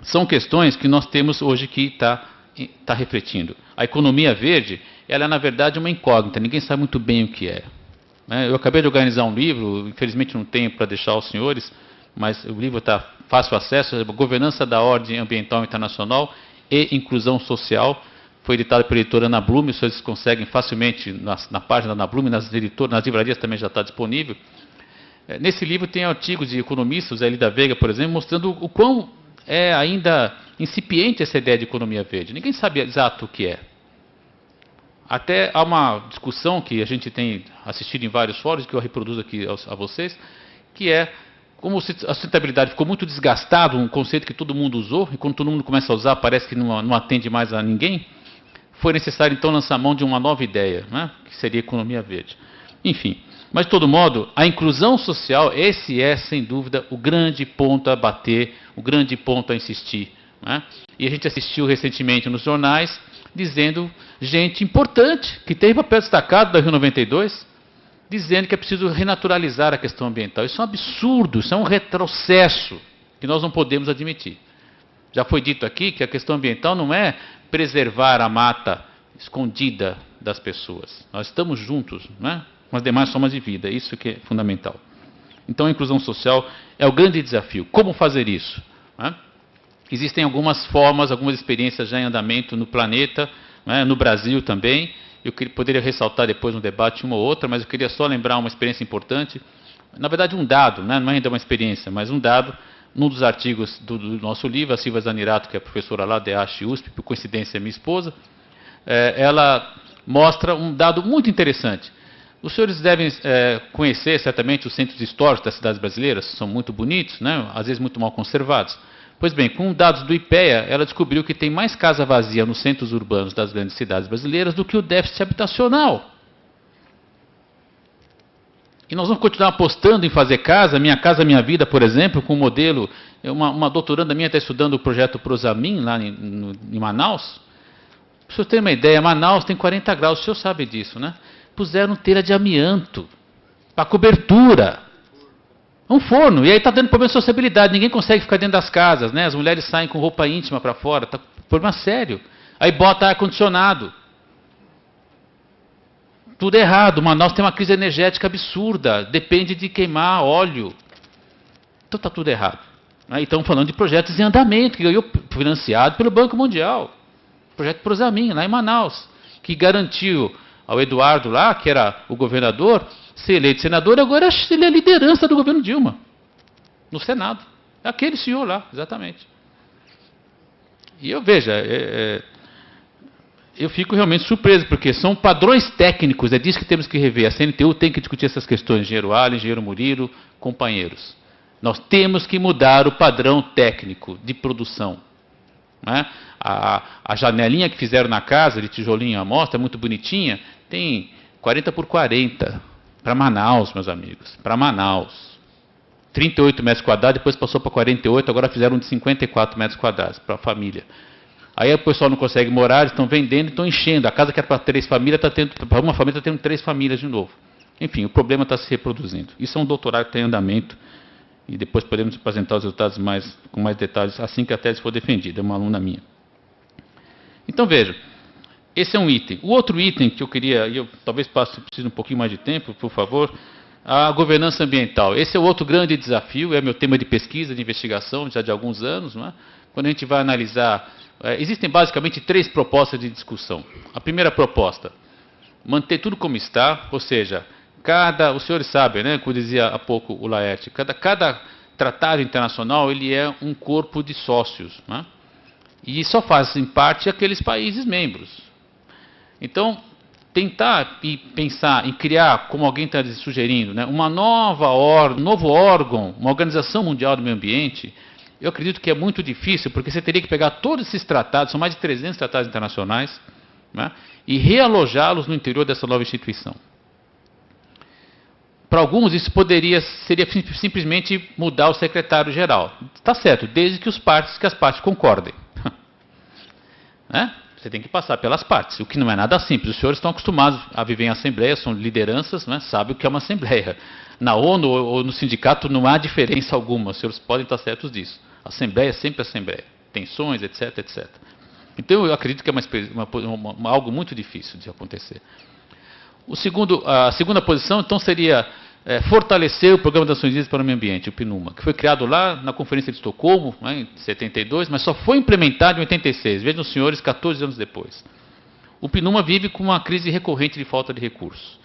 são questões que nós temos hoje que está refletindo. A economia verde, ela é, na verdade, uma incógnita. Ninguém sabe muito bem o que é. Eu acabei de organizar um livro, infelizmente não tenho para deixar aos senhores, mas o livro está fácil acesso, Governança da Ordem Ambiental Internacional e Inclusão Social. Foi editado pela editora Ana Blume, os senhores conseguem facilmente na página da Ana Blume, nas livrarias também já está disponível. Nesse livro tem artigos de economistas, a Elida Veiga, por exemplo, mostrando o quão é ainda incipiente essa ideia de economia verde. Ninguém sabe exato o que é. Até há uma discussão que a gente tem assistido em vários fóruns, que eu reproduzo aqui a vocês, que é como a sustentabilidade ficou muito desgastado, um conceito que todo mundo usou, e quando todo mundo começa a usar parece que não atende mais a ninguém, foi necessário então lançar mão de uma nova ideia, né, que seria a economia verde. Enfim, mas de todo modo, a inclusão social, esse é sem dúvida o grande ponto a bater, o grande ponto a insistir. Né? E a gente assistiu recentemente nos jornais, dizendo gente importante, que tem papel destacado da Rio 92, dizendo que é preciso renaturalizar a questão ambiental. Isso é um absurdo, isso é um retrocesso que nós não podemos admitir. Já foi dito aqui que a questão ambiental não é preservar a mata escondida das pessoas. Nós estamos juntos, né, com as demais formas de vida, isso que é fundamental. Então a inclusão social é o grande desafio. Como fazer isso? Né? Existem algumas formas, algumas experiências já em andamento no planeta, né, no Brasil também. Eu poderia ressaltar depois no debate uma ou outra, mas eu queria só lembrar uma experiência importante. Na verdade, um dado, né, não é ainda uma experiência, mas um dado, num dos artigos do nosso livro, a Silvia Zanirato, que é professora lá da EASH USP, por coincidência é minha esposa, ela mostra um dado muito interessante. Os senhores devem conhecer certamente os centros históricos das cidades brasileiras, são muito bonitos, né, às vezes muito mal conservados. Pois bem, com dados do IPEA, ela descobriu que tem mais casa vazia nos centros urbanos das grandes cidades brasileiras do que o déficit habitacional. E nós vamos continuar apostando em fazer casa, Minha Vida, por exemplo, com o modelo... Uma doutoranda minha está estudando o projeto Prosamin, lá em Manaus. Para o senhor ter uma ideia, Manaus tem 40 graus, o senhor sabe disso, né? Puseram telha de amianto para cobertura. Um forno, e aí está dando problema de sociabilidade, ninguém consegue ficar dentro das casas, né? As mulheres saem com roupa íntima para fora, está problema sério. Aí bota ar-condicionado. Tudo errado, Manaus tem uma crise energética absurda, depende de queimar óleo. Então está tudo errado. Aí estão falando de projetos em andamento, que ganhou financiado pelo Banco Mundial. Projeto Prosamin, lá em Manaus, que garantiu ao Eduardo lá, que era o governador, ser eleito senador, agora ele é a liderança do governo Dilma, no Senado. É aquele senhor lá, exatamente. E eu veja, eu fico realmente surpreso, porque são padrões técnicos, é disso que temos que rever. A CNTU tem que discutir essas questões, engenheiro Allen, engenheiro Murilo, companheiros. Nós temos que mudar o padrão técnico de produção. Né? A janelinha que fizeram na casa, de tijolinho à mostra, muito bonitinha, tem 40 por 40, para Manaus, meus amigos, para Manaus. 38 metros quadrados, depois passou para 48, agora fizeram de 54 metros quadrados, para a família. Aí o pessoal não consegue morar, eles estão vendendo e estão enchendo. A casa que era para 3 famílias, para uma família está tendo 3 famílias de novo. Enfim, o problema está se reproduzindo. Isso é um doutorado que está em andamento e depois podemos apresentar os resultados com mais detalhes assim que a tese for defendida, é uma aluna minha. Então, veja, esse é um item. O outro item que eu queria, e eu talvez precise um pouquinho mais de tempo, por favor, a governança ambiental. Esse é o outro grande desafio, é meu tema de pesquisa, de investigação, já de alguns anos. Não é? Quando a gente vai analisar, existem basicamente 3 propostas de discussão. A primeira proposta, manter tudo como está, ou seja, os senhores sabem, né, como dizia há pouco o Laerte, cada tratado internacional ele é um corpo de sócios, né? E só fazem parte aqueles países membros. Então, tentar e pensar em criar, como alguém está sugerindo, né, um novo órgão, uma Organização Mundial do Meio Ambiente, eu acredito que é muito difícil, porque você teria que pegar todos esses tratados, são mais de 300 tratados internacionais, né, e realojá-los no interior dessa nova instituição. Para alguns, isso seria simplesmente mudar o secretário-geral. Está certo, desde que as partes concordem. Né? Você tem que passar pelas partes, o que não é nada simples. Os senhores estão acostumados a viver em assembleia, são lideranças, né? Sabem o que é uma assembleia. Na ONU ou no sindicato não há diferença alguma, os senhores podem estar certos disso. Assembleia é sempre assembleia, tensões, etc, etc. Então eu acredito que é algo muito difícil de acontecer. A segunda posição, então, seria fortalecer o Programa das Nações Unidas para o Meio Ambiente, o PNUMA, que foi criado lá na Conferência de Estocolmo, né, em 72, mas só foi implementado em 86. Vejam os senhores, 14 anos depois. O PNUMA vive com uma crise recorrente de falta de recursos.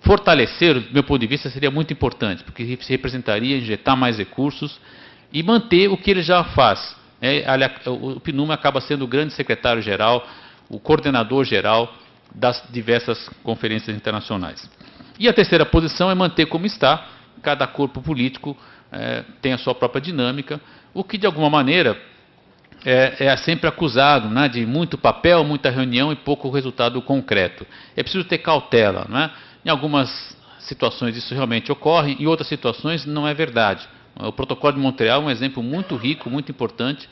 Fortalecer, do meu ponto de vista, seria muito importante, porque representaria injetar mais recursos e manter o que ele já faz. O PNUMA acaba sendo o grande secretário-geral, o coordenador-geral das diversas conferências internacionais. E a terceira posição é manter como está, cada corpo político tem a sua própria dinâmica, o que de alguma maneira é sempre acusado, né, de muito papel, muita reunião e pouco resultado concreto. É preciso ter cautela. Não é? Em algumas situações isso realmente ocorre, em outras situações não é verdade. O Protocolo de Montreal é um exemplo muito rico, muito importante.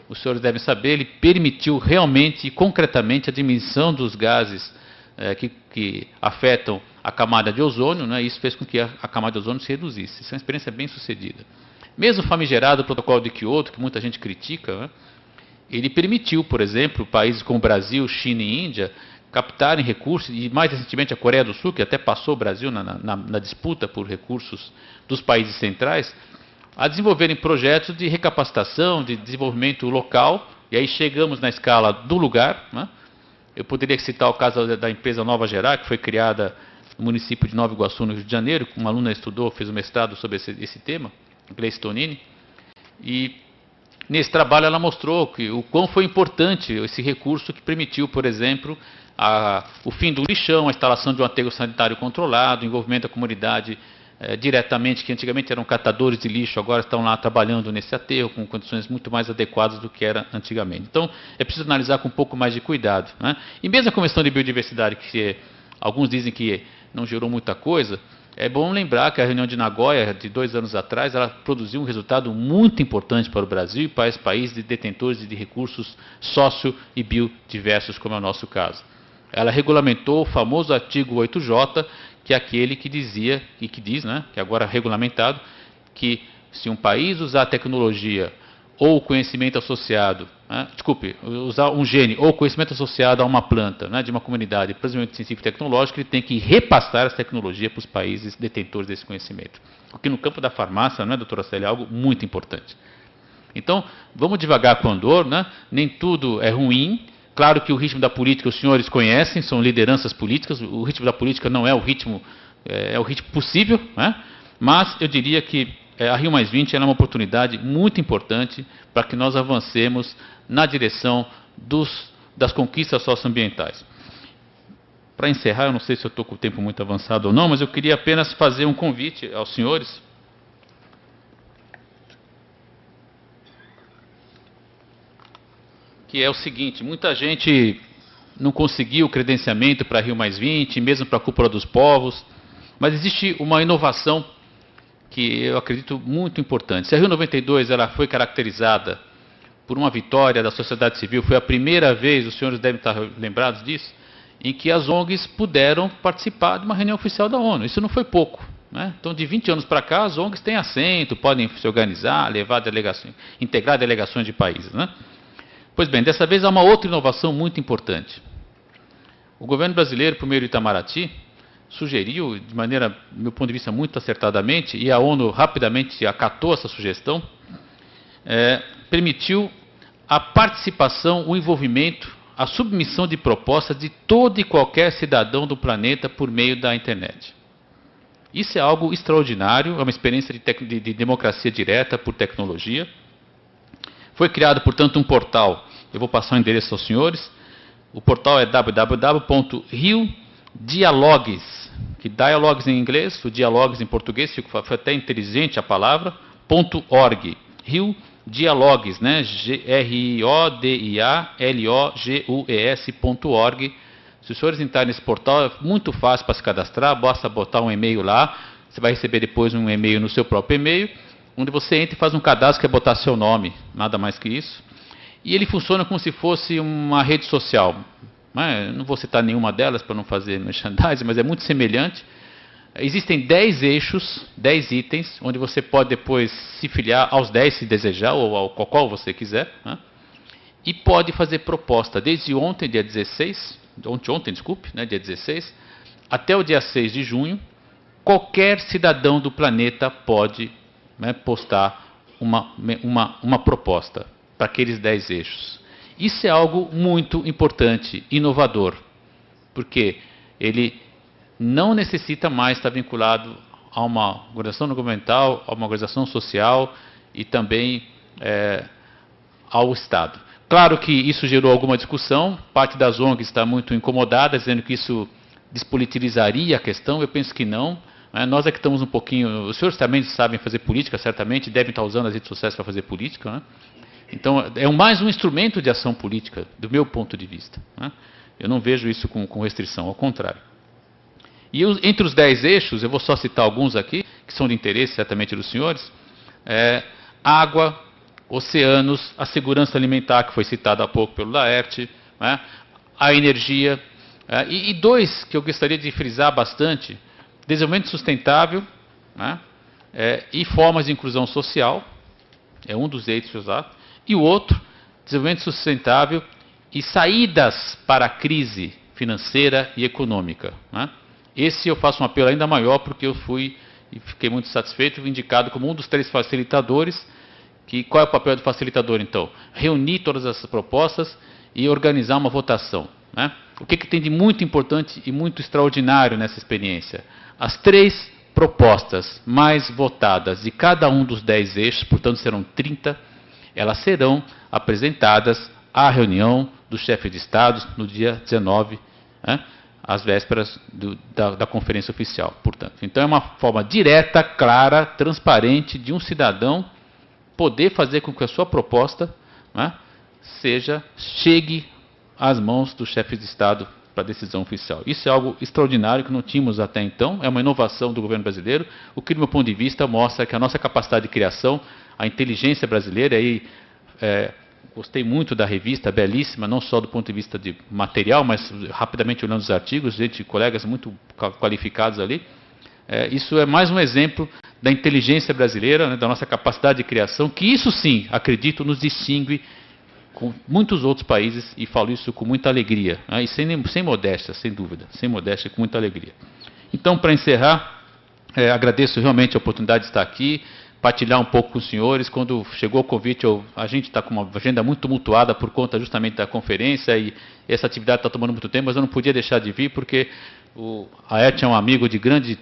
Os senhores devem saber, ele permitiu realmente e concretamente a diminuição dos gases que afetam a camada de ozônio, né? Isso fez com que a camada de ozônio se reduzisse. Isso é uma experiência bem sucedida. Mesmo famigerado o Protocolo de Kyoto, que muita gente critica, né? Ele permitiu, por exemplo, países como Brasil, China e Índia captarem recursos, e mais recentemente a Coreia do Sul, que até passou o Brasil na disputa por recursos dos países centrais, a desenvolverem projetos de recapacitação, de desenvolvimento local, e aí chegamos na escala do lugar. Né? Eu poderia citar o caso da empresa Nova Gerar, que foi criada no município de Nova Iguaçu, no Rio de Janeiro, uma aluna estudou, fez um mestrado sobre esse tema, Gleice Tonini, e nesse trabalho ela mostrou o quão foi importante esse recurso que permitiu, por exemplo, o fim do lixão, a instalação de um aterro sanitário controlado, o envolvimento da comunidade diretamente, que antigamente eram catadores de lixo, agora estão lá trabalhando nesse aterro com condições muito mais adequadas do que era antigamente. Então, é preciso analisar com um pouco mais de cuidado. Né? E mesmo a Convenção de Biodiversidade, que alguns dizem que não gerou muita coisa, é bom lembrar que a reunião de Nagoya, de 2 anos atrás, ela produziu um resultado muito importante para o Brasil e para os países detentores de recursos sócio- e biodiversos, como é o nosso caso. Ela regulamentou o famoso artigo 8J, que é aquele que dizia, e que diz, né, que agora é regulamentado, que se um país usar tecnologia ou conhecimento associado, usar um gene ou conhecimento associado a uma planta, né, de uma comunidade, desenvolvimento científico e tecnológico, ele tem que repassar essa tecnologia para os países detentores desse conhecimento. O que no campo da farmácia, não é, doutora Célia, é algo muito importante. Então, vamos devagar com o andor, né? Nem tudo é ruim. Claro que o ritmo da política os senhores conhecem, são lideranças políticas, o ritmo da política não é o ritmo, é o ritmo possível, né? Mas eu diria que a Rio+20 é uma oportunidade muito importante para que nós avancemos na direção das conquistas socioambientais. Para encerrar, eu não sei se eu estou com o tempo muito avançado ou não, mas eu queria apenas fazer um convite aos senhores. Que é o seguinte, muita gente não conseguiu o credenciamento para Rio+20, mesmo para a Cúpula dos Povos, mas existe uma inovação que eu acredito muito importante. Se a Rio 92 ela foi caracterizada por uma vitória da sociedade civil, foi a primeira vez, os senhores devem estar lembrados disso, em que as ONGs puderam participar de uma reunião oficial da ONU. Isso não foi pouco. né? Então, de 20 anos para cá, as ONGs têm assento, podem se organizar, levar delegações, integrar delegações de países, né? Pois bem, dessa vez há uma outra inovação muito importante. O governo brasileiro, por meio do Itamaraty, sugeriu, de maneira, do meu ponto de vista, muito acertadamente, e a ONU rapidamente acatou essa sugestão, permitiu a participação, o envolvimento, a submissão de propostas de todo e qualquer cidadão do planeta por meio da internet. Isso é algo extraordinário, é uma experiência de democracia direta por tecnologia. Foi criado, portanto, um portal, eu vou passar o endereço aos senhores, o portal é www.riodialogues, que dialogues em inglês, o dialogues em português, foi até inteligente a palavra, .org, riodialogues, né, RIODIALOGUES.org. Se os senhores entrarem nesse portal, é muito fácil para se cadastrar, basta botar um e-mail lá, você vai receber depois um e-mail no seu próprio e-mail, onde você entra e faz um cadastro que é botar seu nome, nada mais que isso. E ele funciona como se fosse uma rede social. Não vou citar nenhuma delas para não fazer merchandising, mas é muito semelhante. Existem 10 eixos, 10 itens, onde você pode depois se filiar aos 10 se desejar, ou ao qual você quiser, né? E pode fazer proposta desde ontem, dia 16, dia 16, até o dia 6 de junho, qualquer cidadão do planeta pode, né, postar uma proposta para aqueles 10 eixos. Isso é algo muito importante, inovador, porque ele não necessita mais estar vinculado a uma organização não governamental, a uma organização social e também ao Estado. Claro que isso gerou alguma discussão, parte das ONGs está muito incomodada, dizendo que isso despolitizaria a questão, eu penso que não. Nós é que estamos um pouquinho... Os senhores também sabem fazer política, certamente, devem estar usando as redes sociais para fazer política, né? Então, é mais um instrumento de ação política, do meu ponto de vista, né? Eu não vejo isso com restrição, ao contrário. E entre os 10 eixos, eu vou só citar alguns aqui, que são de interesse, certamente, dos senhores. Água, oceanos, a segurança alimentar, que foi citada há pouco pelo Laerte, né? A energia, e 2 que eu gostaria de frisar bastante: desenvolvimento sustentável, né? E formas de inclusão social, é um dos eixos lá. E o outro, desenvolvimento sustentável e saídas para a crise financeira e econômica, né? Esse eu faço um apelo ainda maior, porque eu fui e fiquei muito satisfeito, indicado como um dos 3 facilitadores. Qual é o papel do facilitador, então? Reunir todas essas propostas e organizar uma votação, né? O que tem de muito importante e muito extraordinário nessa experiência? As 3 propostas mais votadas de cada um dos 10 eixos, portanto serão 30, elas serão apresentadas à reunião do chefe de Estado no dia 19, né, às vésperas da conferência oficial, portanto. Então é uma forma direta, clara, transparente de um cidadão poder fazer com que a sua proposta, né, chegue às mãos do chefe de Estado para a decisão oficial. Isso é algo extraordinário que não tínhamos até então, é uma inovação do governo brasileiro, o que, do meu ponto de vista, mostra que a nossa capacidade de criação, a inteligência brasileira, gostei muito da revista, belíssima, não só do ponto de vista de material, mas rapidamente olhando os artigos, colegas muito qualificados ali. Isso é mais um exemplo da inteligência brasileira, né, da nossa capacidade de criação, que isso sim, acredito, nos distingue com muitos outros países, e falo isso com muita alegria, né, e sem modéstia, sem dúvida, sem modéstia, com muita alegria. Então, para encerrar, agradeço realmente a oportunidade de estar aqui, partilhar um pouco com os senhores. Quando chegou o convite, a gente está com uma agenda muito tumultuada por conta justamente da conferência, e essa atividade está tomando muito tempo, mas eu não podia deixar de vir, porque a Erte é um amigo de grandes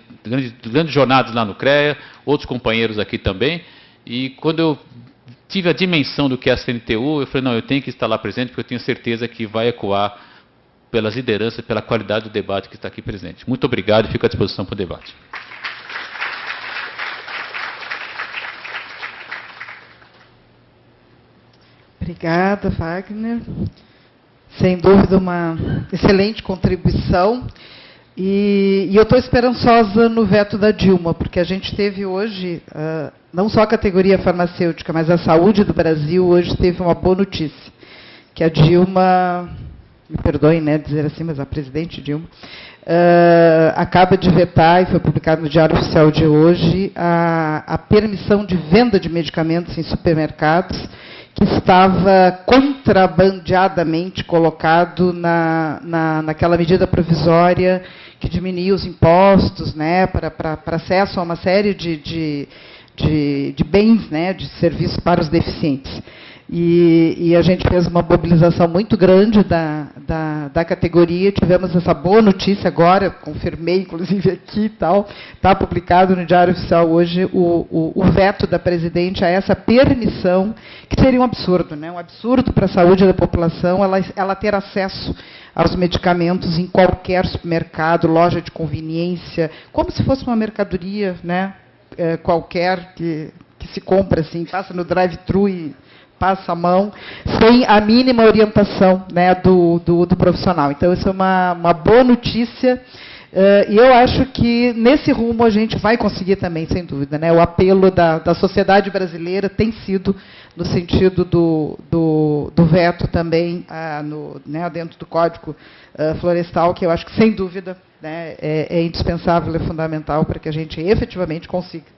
jornadas lá no CREA, outros companheiros aqui também, e quando eu tive a dimensão do que é a CNTU, eu falei, não, eu tenho que estar lá presente, porque eu tenho certeza que vai ecoar pelas lideranças, pela qualidade do debate que está aqui presente. Muito obrigado e fico à disposição para o debate. Obrigada, Wagner. Sem dúvida, uma excelente contribuição. E eu estou esperançosa no veto da Dilma, porque a gente teve hoje, não só a categoria farmacêutica, mas a saúde do Brasil hoje teve uma boa notícia, que a Dilma, me perdoem, né, dizer assim, mas a presidente Dilma, acaba de vetar, e foi publicado no Diário Oficial de hoje, a permissão de venda de medicamentos em supermercados, que estava contrabandeadamente colocado naquela medida provisória que diminuía os impostos, né, para acesso a uma série de bens, né, de serviços para os deficientes. E a gente fez uma mobilização muito grande da categoria, tivemos essa boa notícia agora, confirmei inclusive aqui e tal, está publicado no Diário Oficial hoje o veto da presidente a essa permissão, que seria um absurdo, né? Um absurdo para a saúde da população ela ter acesso aos medicamentos em qualquer supermercado, loja de conveniência, como se fosse uma mercadoria, né? Qualquer que se compra assim, passa no drive-thru e passa a mão, sem a mínima orientação, né, do profissional. Então, isso é uma boa notícia, e eu acho que nesse rumo a gente vai conseguir também, sem dúvida. Né, o apelo da sociedade brasileira tem sido no sentido do veto também né, dentro do Código Florestal, que eu acho que, sem dúvida, né, é indispensável, é fundamental para que a gente efetivamente consiga,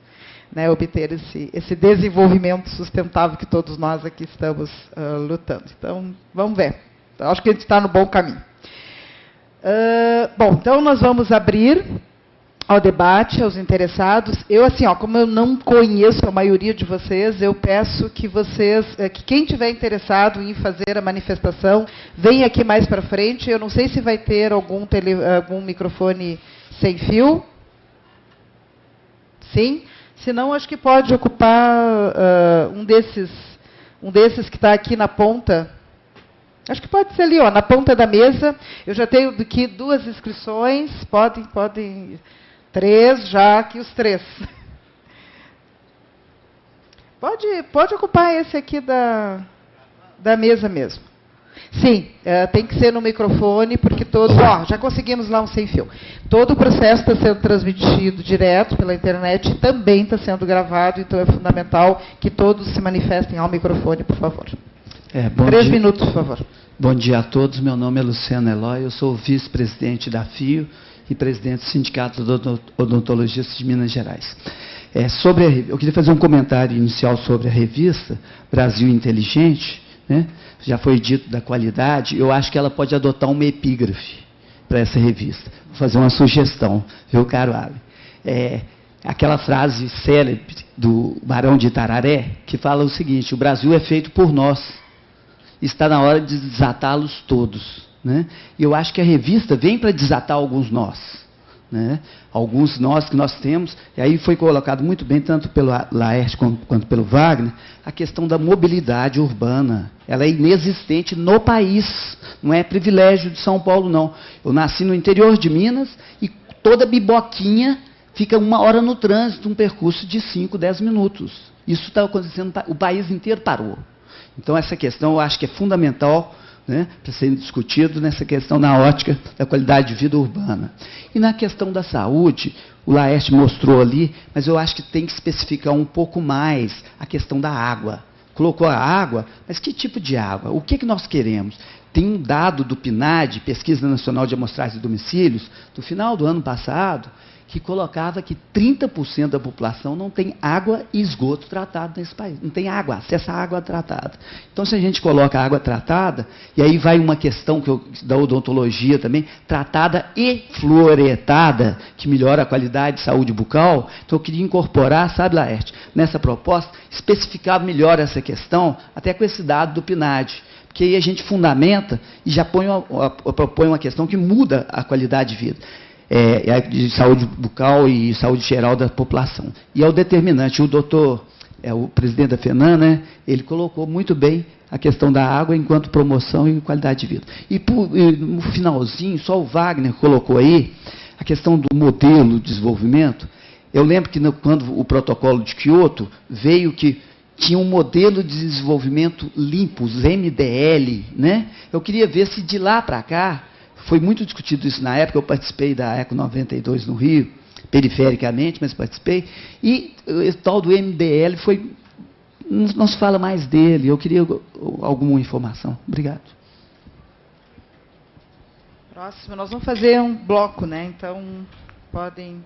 né, obter esse desenvolvimento sustentável que todos nós aqui estamos lutando. Então, vamos ver. Eu acho que a gente está no bom caminho. Bom, então nós vamos abrir ao debate, aos interessados. Eu, assim, como eu não conheço a maioria de vocês, eu peço que que quem tiver interessado em fazer a manifestação, venha aqui mais para frente. Eu não sei se vai ter algum microfone sem fio. Sim? Senão, acho que pode ocupar um desses que está aqui na ponta. Acho que pode ser ali, na ponta da mesa. Eu já tenho aqui 2 inscrições. Podem 3, já aqui os 3. Pode ocupar esse aqui da mesa mesmo. Sim, tem que ser no microfone, porque já conseguimos lá um sem fio. Todo o processo está sendo transmitido direto pela internet, também está sendo gravado, então é fundamental que todos se manifestem ao microfone, por favor. 3 minutos, por favor. Bom dia a todos, meu nome é Luciano Eloy, eu sou vice-presidente da FIO e presidente do Sindicato dos Odontologistas de Minas Gerais. Eu queria fazer um comentário inicial sobre a revista Brasil Inteligente, né? Já foi dito da qualidade, eu acho que ela pode adotar uma epígrafe para essa revista. Vou fazer uma sugestão, viu, caro Alan? Aquela frase célebre do Barão de Itararé, que fala o seguinte: o Brasil é feito por nós, está na hora de desatá-los todos. Né? E eu acho que a revista vem para desatar alguns nós. Né? Alguns nós que nós temos, e aí foi colocado muito bem, tanto pelo Laerte quanto pelo Wagner, a questão da mobilidade urbana. Ela é inexistente no país, não é privilégio de São Paulo, não. Eu nasci no interior de Minas e toda biboquinha fica 1 hora no trânsito, um percurso de 5, 10 minutos. Isso está acontecendo, o país inteiro parou. Então, essa questão eu acho que é fundamental, né, para ser discutido nessa questão na ótica da qualidade de vida urbana. E na questão da saúde, o Laerte mostrou ali, mas eu acho que tem que especificar um pouco mais a questão da água. Colocou a água, mas que tipo de água? O que nós queremos? Tem um dado do PNAD, Pesquisa Nacional de Amostragem de Domicílios, do final do ano passado, que colocava que 30% da população não tem água e esgoto tratado nesse país. Não tem água, acesso à água tratada. Então, se a gente coloca água tratada, e aí vai uma questão da odontologia também, tratada e fluoretada, que melhora a qualidade de saúde bucal, então eu queria incorporar, sabe, Laerte, nessa proposta, especificar melhor essa questão, até com esse dado do PNAD. Porque aí a gente fundamenta e já propõe uma questão que muda a qualidade de vida. De saúde bucal e saúde geral da população. E é o determinante. O doutor, o presidente da FENAM, né, ele colocou muito bem a questão da água enquanto promoção e qualidade de vida. E no finalzinho, só o Wagner colocou aí a questão do modelo de desenvolvimento. Eu lembro que quando o protocolo de Kyoto veio que tinha um modelo de desenvolvimento limpo, os MDL, né? Eu queria ver se de lá para cá, foi muito discutido isso na época, eu participei da ECO 92 no Rio, perifericamente, mas participei, e o tal do MDL foi, não se fala mais dele, eu queria alguma informação. Obrigado. Próximo, nós vamos fazer um bloco, né? Então, podem...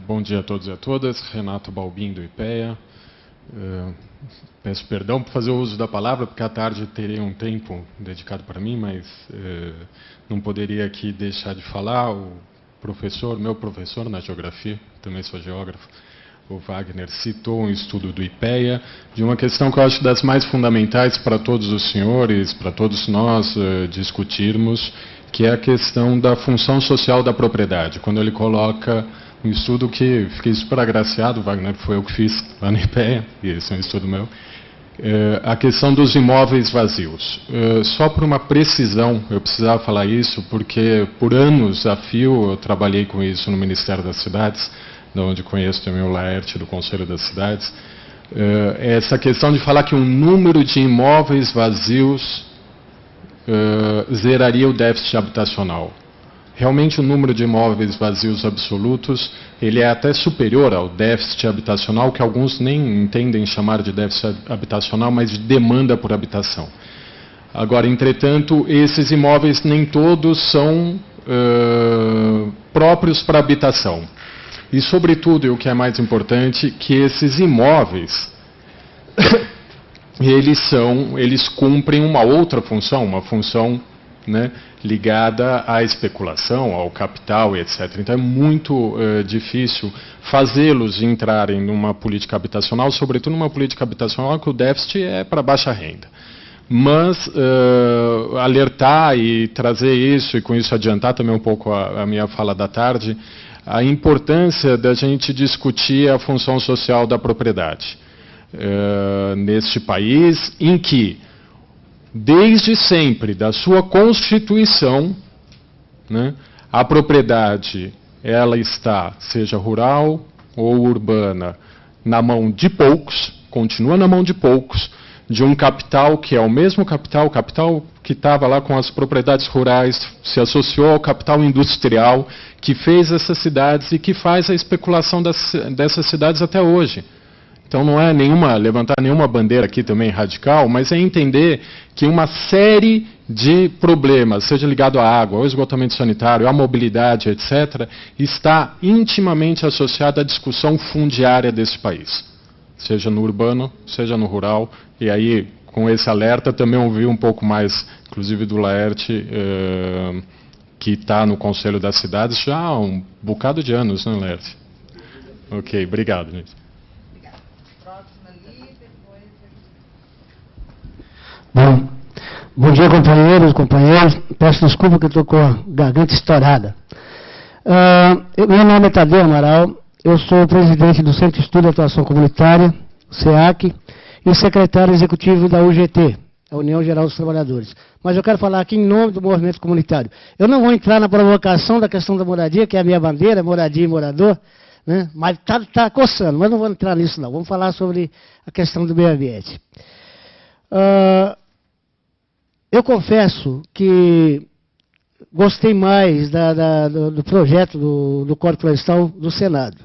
Bom dia a todos e a todas. Renato Balbim, do IPEA. Peço perdão por fazer o uso da palavra, porque à tarde terei um tempo dedicado para mim, mas não poderia aqui deixar de falar. O professor, meu professor na geografia, também sou geógrafo, o Wagner, citou um estudo do IPEA de uma questão que eu acho das mais fundamentais para todos os senhores, para todos nós discutirmos, que é a questão da função social da propriedade. Quando ele coloca um estudo que fiquei super agraciado, Wagner, foi eu que fiz lá no IPEA, e esse é um estudo meu, a questão dos imóveis vazios. Só por uma precisão, eu precisava falar isso, porque por anos a fio eu trabalhei com isso no Ministério das Cidades, de onde conheço também o Laerte do Conselho das Cidades, essa questão de falar que um número de imóveis vazios zeraria o déficit habitacional. Realmente o número de imóveis vazios absolutos, ele é até superior ao déficit habitacional, que alguns nem entendem chamar de déficit habitacional, mas de demanda por habitação. Agora, entretanto, esses imóveis nem todos são próprios para habitação. E, sobretudo, e o que é mais importante, que esses imóveis, eles cumprem uma outra função, uma função, né, ligada à especulação, ao capital, etc. Então é muito difícil fazê-los entrarem numa política habitacional, sobretudo numa política habitacional que o déficit é para baixa renda. Mas alertar e trazer isso, e com isso adiantar também um pouco a minha fala da tarde, a importância da gente discutir a função social da propriedade neste país, em que, desde sempre, da sua Constituição, né, a propriedade, ela está, seja rural ou urbana, na mão de poucos, continua na mão de poucos, de um capital que é o mesmo capital, o capital que estava lá com as propriedades rurais, se associou ao capital industrial, que fez essas cidades e que faz a especulação dessas cidades até hoje. Então não é levantar nenhuma bandeira aqui também radical, mas é entender que uma série de problemas, seja ligado à água, ao esgotamento sanitário, à mobilidade, etc., está intimamente associada à discussão fundiária desse país. Seja no urbano, seja no rural, e aí, com esse alerta, também ouvi um pouco mais, inclusive do Laerte, que está no Conselho das Cidades já há um bocado de anos, né, Laerte? Ok, obrigado, gente. Bom dia, companheiros. Peço desculpa que eu estou com a garganta estourada. Meu nome é Tadeu Amaral, eu sou presidente do Centro de Estudo e Atuação Comunitária, SEAC, e secretário executivo da UGT, a União Geral dos Trabalhadores. Mas eu quero falar aqui em nome do movimento comunitário. Eu não vou entrar na provocação da questão da moradia, que é a minha bandeira, moradia e morador, né? Mas está coçando, mas não vou entrar nisso não. Vamos falar sobre a questão do meio ambiente. Eu confesso que gostei mais do projeto do Código Florestal do Senado.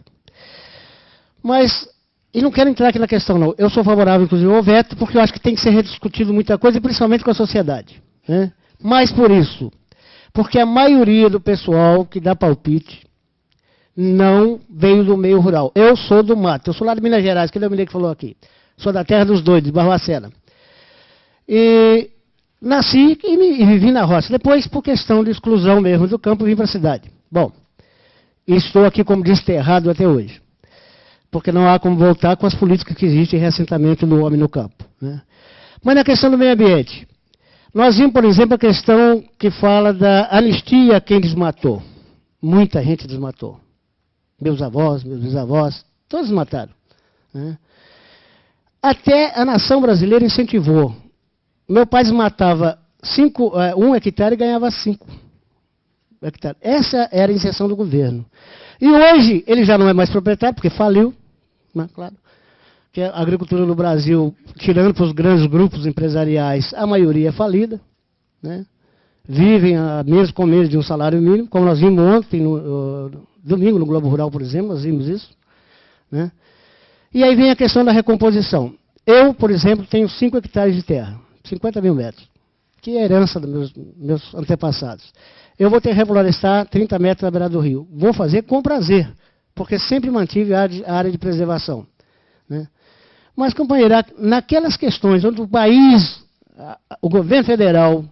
Mas, e não quero entrar aqui na questão não, eu sou favorável inclusive ao veto, porque eu acho que tem que ser rediscutido muita coisa, principalmente com a sociedade, né? Mais por isso, porque a maioria do pessoal que dá palpite não veio do meio rural. Eu sou do mato, eu sou lá de Minas Gerais, que é o menino que falou aqui. Sou da terra dos doidos, de Barbacena. E nasci e vivi na roça. Depois, por questão de exclusão mesmo do campo, vim para a cidade. Bom, estou aqui como desterrado até hoje. Porque não há como voltar com as políticas que existem de reassentamento do homem no campo, né? Mas na questão do meio ambiente, nós vimos, por exemplo, a questão que fala da anistia a quem desmatou. Muita gente desmatou. Meus avós, meus bisavós, todos mataram, né? Até a nação brasileira incentivou. Meu pai desmatava 1 hectare e ganhava 5 hectares. Essa era a inserção do governo. E hoje ele já não é mais proprietário, porque faliu, né, claro. Que a agricultura no Brasil, tirando para os grandes grupos empresariais, a maioria é falida, né? Vivem com menos de um salário mínimo, como nós vimos ontem, domingo, no Globo Rural, por exemplo, nós vimos isso, né? E aí vem a questão da recomposição. Eu, por exemplo, tenho 5 hectares de terra, 50 mil metros. que é herança dos meus antepassados. Eu vou ter que reflorestar 30 metros na beira do rio. Vou fazer com prazer, porque sempre mantive a área de preservação, né? Mas, companheira, naquelas questões onde o país, o governo federal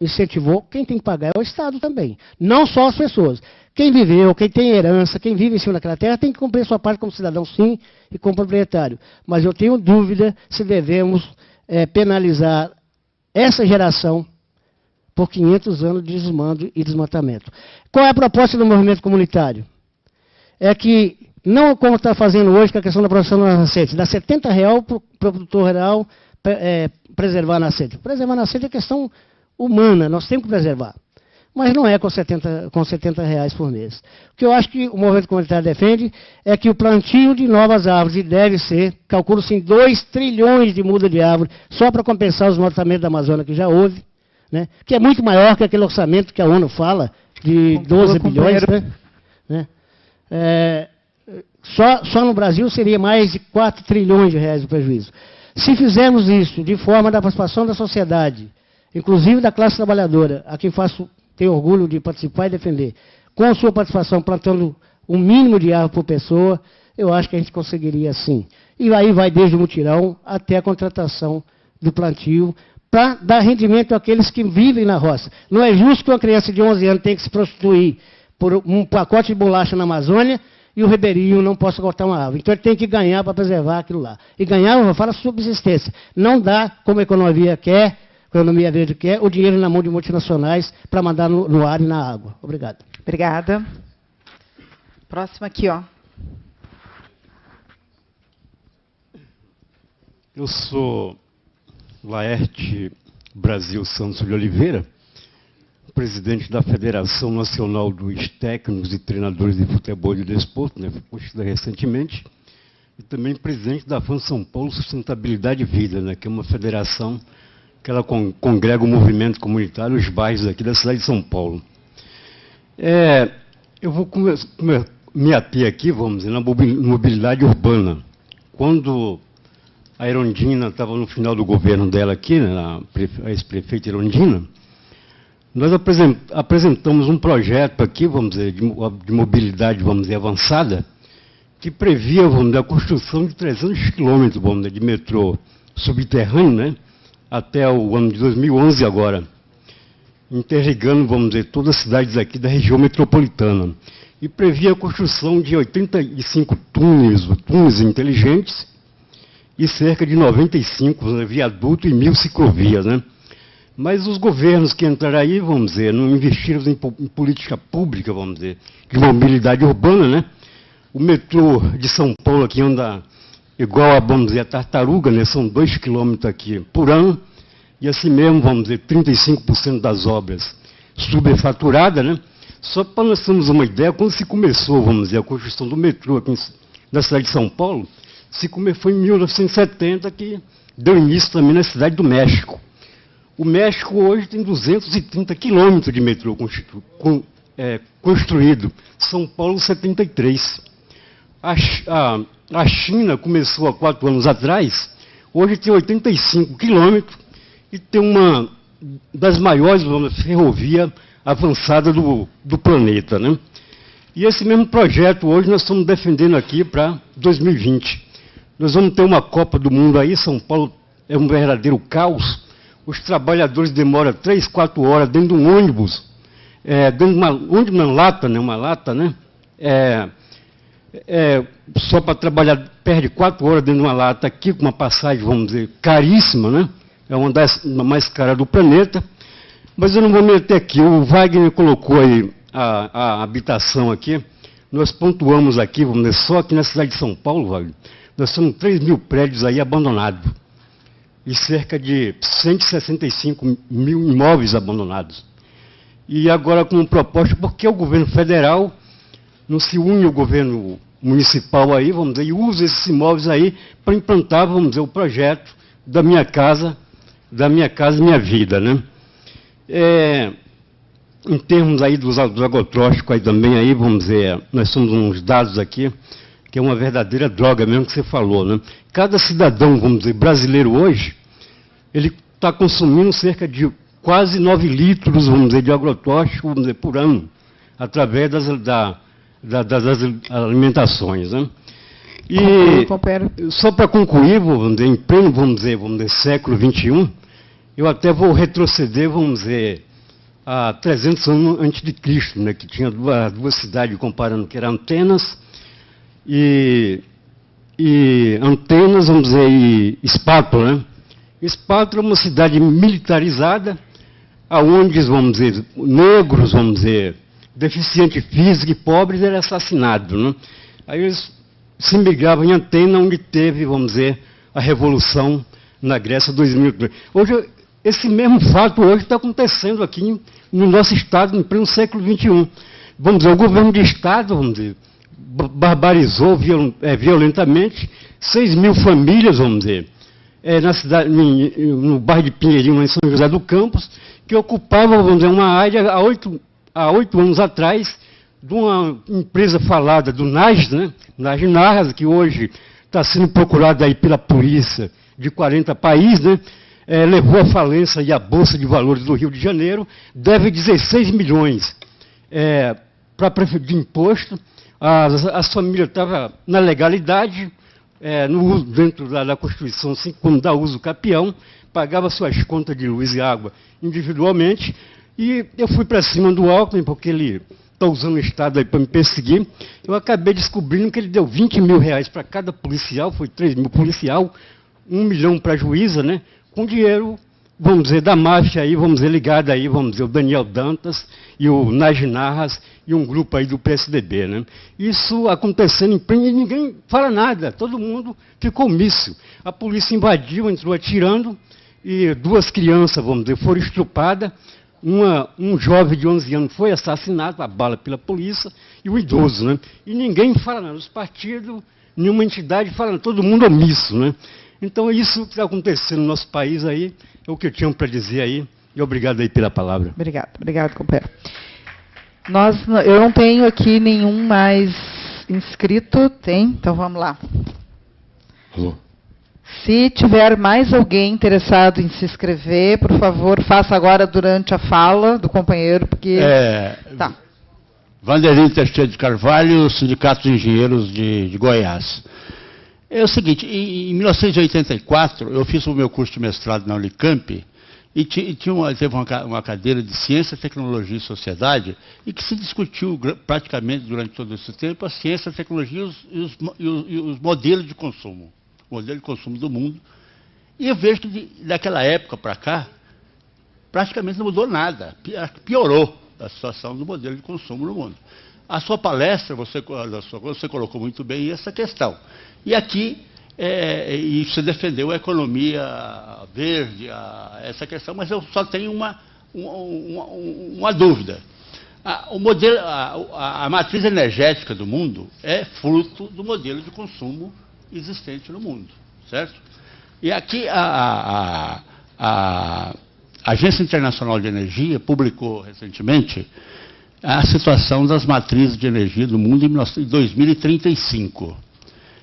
incentivou, quem tem que pagar é o Estado também. Não só as pessoas. Quem viveu, quem tem herança, quem vive em cima daquela terra, tem que cumprir sua parte como cidadão, sim, e como proprietário. Mas eu tenho dúvida se devemos penalizar essa geração por 500 anos de desmando e desmatamento. Qual é a proposta do movimento comunitário? É que, não como está fazendo hoje com a questão da produção da nascente, dá R$70 para o produtor rural preservar a nascente. Preservar a nascente é questão humana, nós temos que preservar. Mas não é com R$70 por mês. O que eu acho que o movimento comunitário defende é que o plantio de novas árvores, e deve ser, calculo-se em 2 trilhões de muda de árvore, só para compensar os desmatamentos da Amazônia que já houve, né, que é muito maior que aquele orçamento que a ONU fala, de 12 bilhões. Né? Só no Brasil seria mais de 4 trilhões de reais o prejuízo. Se fizermos isso de forma da participação da sociedade, inclusive da classe trabalhadora, a quem tenho orgulho de participar e defender, com a sua participação plantando um mínimo de árvore por pessoa, eu acho que a gente conseguiria sim. E aí vai desde o mutirão até a contratação do plantio, para dar rendimento àqueles que vivem na roça. Não é justo que uma criança de 11 anos tenha que se prostituir por um pacote de bolacha na Amazônia e o ribeirinho não possa cortar uma árvore. Então ele tem que ganhar para preservar aquilo lá. E ganhar, eu falo, subsistência. Não dá, como a economia quer, a economia verde quer, o dinheiro na mão de multinacionais para mandar no ar e na água. Obrigado. Obrigada. Próximo aqui, ó. Eu sou Laerte Brasil Santos de Oliveira, presidente da Federação Nacional dos Técnicos e Treinadores de Futebol e de Desporto, né, foi constituída recentemente, e também presidente da FAN São Paulo Sustentabilidade e Vida, né, que é uma federação que ela congrega o movimento comunitário, os bairros aqui da cidade de São Paulo. Eu vou me ater aqui, vamos dizer, na mobilidade urbana. Quando a Erondina estava no final do governo dela aqui, né, a ex-prefeita Erondina, nós apresentamos um projeto aqui, vamos dizer, de mobilidade, vamos dizer, avançada, que previa, vamos dizer, a construção de 300 quilômetros, vamos dizer, de metrô subterrâneo, né, até o ano de 2011 agora, interligando, vamos dizer, todas as cidades aqui da região metropolitana. E previa a construção de 85 túneis inteligentes, e cerca de 95 viadutos e 1.000 ciclovias, né? Mas os governos que entraram aí, vamos dizer, não investiram em política pública, vamos dizer, de mobilidade urbana, né? O metrô de São Paulo aqui anda igual a, vamos dizer, a tartaruga, né? São 2 quilômetros aqui por ano, e assim mesmo, vamos dizer, 35% das obras subfaturadas, né? Só para nós termos uma ideia, quando se começou, vamos dizer, a construção do metrô aqui na cidade de São Paulo, foi em 1970 que deu início também na cidade do México. O México hoje tem 230 quilômetros de metrô construído. São Paulo, 73. A China começou há 4 anos atrás, hoje tem 85 quilômetros e tem uma das maiores ferrovias avançadas do planeta, né? E esse mesmo projeto hoje nós estamos defendendo aqui para 2020. Nós vamos ter uma Copa do Mundo aí, São Paulo é um verdadeiro caos. Os trabalhadores demoram 3, 4 horas dentro de um ônibus, dentro de uma lata, né? Só para trabalhar, perde 4 horas dentro de uma lata aqui, com uma passagem, vamos dizer, caríssima, né? É uma das mais caras do planeta. Mas eu não vou me meter aqui. O Wagner colocou aí a habitação aqui. Nós pontuamos aqui, vamos dizer, só aqui na cidade de São Paulo, Wagner, nós temos 3.000 prédios aí abandonados e cerca de 165 mil imóveis abandonados. E agora com proposta, porque o governo federal não se une ao governo municipal aí, vamos dizer, e usa esses imóveis aí para implantar, vamos dizer, o projeto da Minha Casa Minha Vida, né? Em termos aí dos agrotóxicos aí também, aí, vamos dizer, nós temos uns dados aqui, que é uma verdadeira droga mesmo que você falou, né? Cada cidadão, vamos dizer, brasileiro hoje, ele está consumindo cerca de quase 9 litros, vamos dizer, de agrotóxico, vamos dizer, por ano, através das alimentações, né? E só para concluir, vamos dizer, em pleno, vamos dizer, século XXI, eu até vou retroceder, vamos dizer, a 300 anos antes de Cristo, né, que tinha duas cidades comparando, que eram Atenas e Antenas, vamos dizer, e Espátula, né? Espátula é uma cidade militarizada, aonde, vamos dizer, negros, vamos dizer, deficiente físico e pobres eram assassinados, né? Aí eles se migravam em Atenas, onde teve, vamos dizer, a Revolução na Grécia 2002. Hoje, esse mesmo fato hoje está acontecendo aqui no nosso Estado, em pleno século XXI. Vamos dizer, o governo de Estado, vamos dizer, barbarizou violentamente 6 mil famílias, vamos dizer, na cidade, no bairro de Pinheirinho, em São José do Campos, que ocupava, vamos dizer, uma área há 8 anos atrás, de uma empresa falada do NAS, né? Narras, que hoje está sendo procurada aí pela polícia de 40 países, né? Levou à falência e a Bolsa de Valores do Rio de Janeiro, deve 16 milhões para prefeitura de imposto. As famílias estavam na legalidade, dentro da Constituição, assim como dá uso capião, pagava suas contas de luz e água individualmente, e eu fui para cima do Alckmin, porque ele está usando o Estado aí para me perseguir. Eu acabei descobrindo que ele deu 20 mil reais para cada policial, foi 3 mil policial, 1 milhão para a juíza, né? Com dinheiro, vamos dizer, da máfia aí, vamos dizer, ligada aí, vamos dizer, o Daniel Dantas e o Narras e um grupo aí do PSDB, né? Isso acontecendo em pleno e ninguém fala nada, todo mundo ficou omisso. A polícia invadiu, entrou atirando e 2 crianças, vamos dizer, foram estrupadas. Um jovem de 11 anos foi assassinado a bala pela polícia e um idoso, né? E ninguém fala nada, os partidos, nenhuma entidade fala nada, todo mundo omisso, né? Então, isso que está acontecendo no nosso país aí, é o que eu tinha para dizer aí, e obrigado aí pela palavra. Obrigado, companheiro. Eu não tenho aqui nenhum mais inscrito, tem? Então, vamos lá. Alô? Se tiver mais alguém interessado em se inscrever, por favor, faça agora durante a fala do companheiro, porque... Tá. Vanderlei Teixeira de Carvalho, Sindicato de Engenheiros de Goiás. É o seguinte, em 1984, eu fiz o meu curso de mestrado na Unicamp e teve uma cadeira de Ciência, Tecnologia e Sociedade e que se discutiu praticamente durante todo esse tempo a ciência, a tecnologia e os modelos de consumo. O modelo de consumo do mundo. E eu vejo que daquela época para cá, praticamente não mudou nada. Piorou a situação do modelo de consumo no mundo. A sua palestra, você colocou muito bem essa questão. E aqui, e você defendeu a economia verde, essa questão, mas eu só tenho uma dúvida. A matriz energética do mundo é fruto do modelo de consumo existente no mundo, certo? E aqui a Agência Internacional de Energia publicou recentemente a situação das matrizes de energia do mundo em 2035.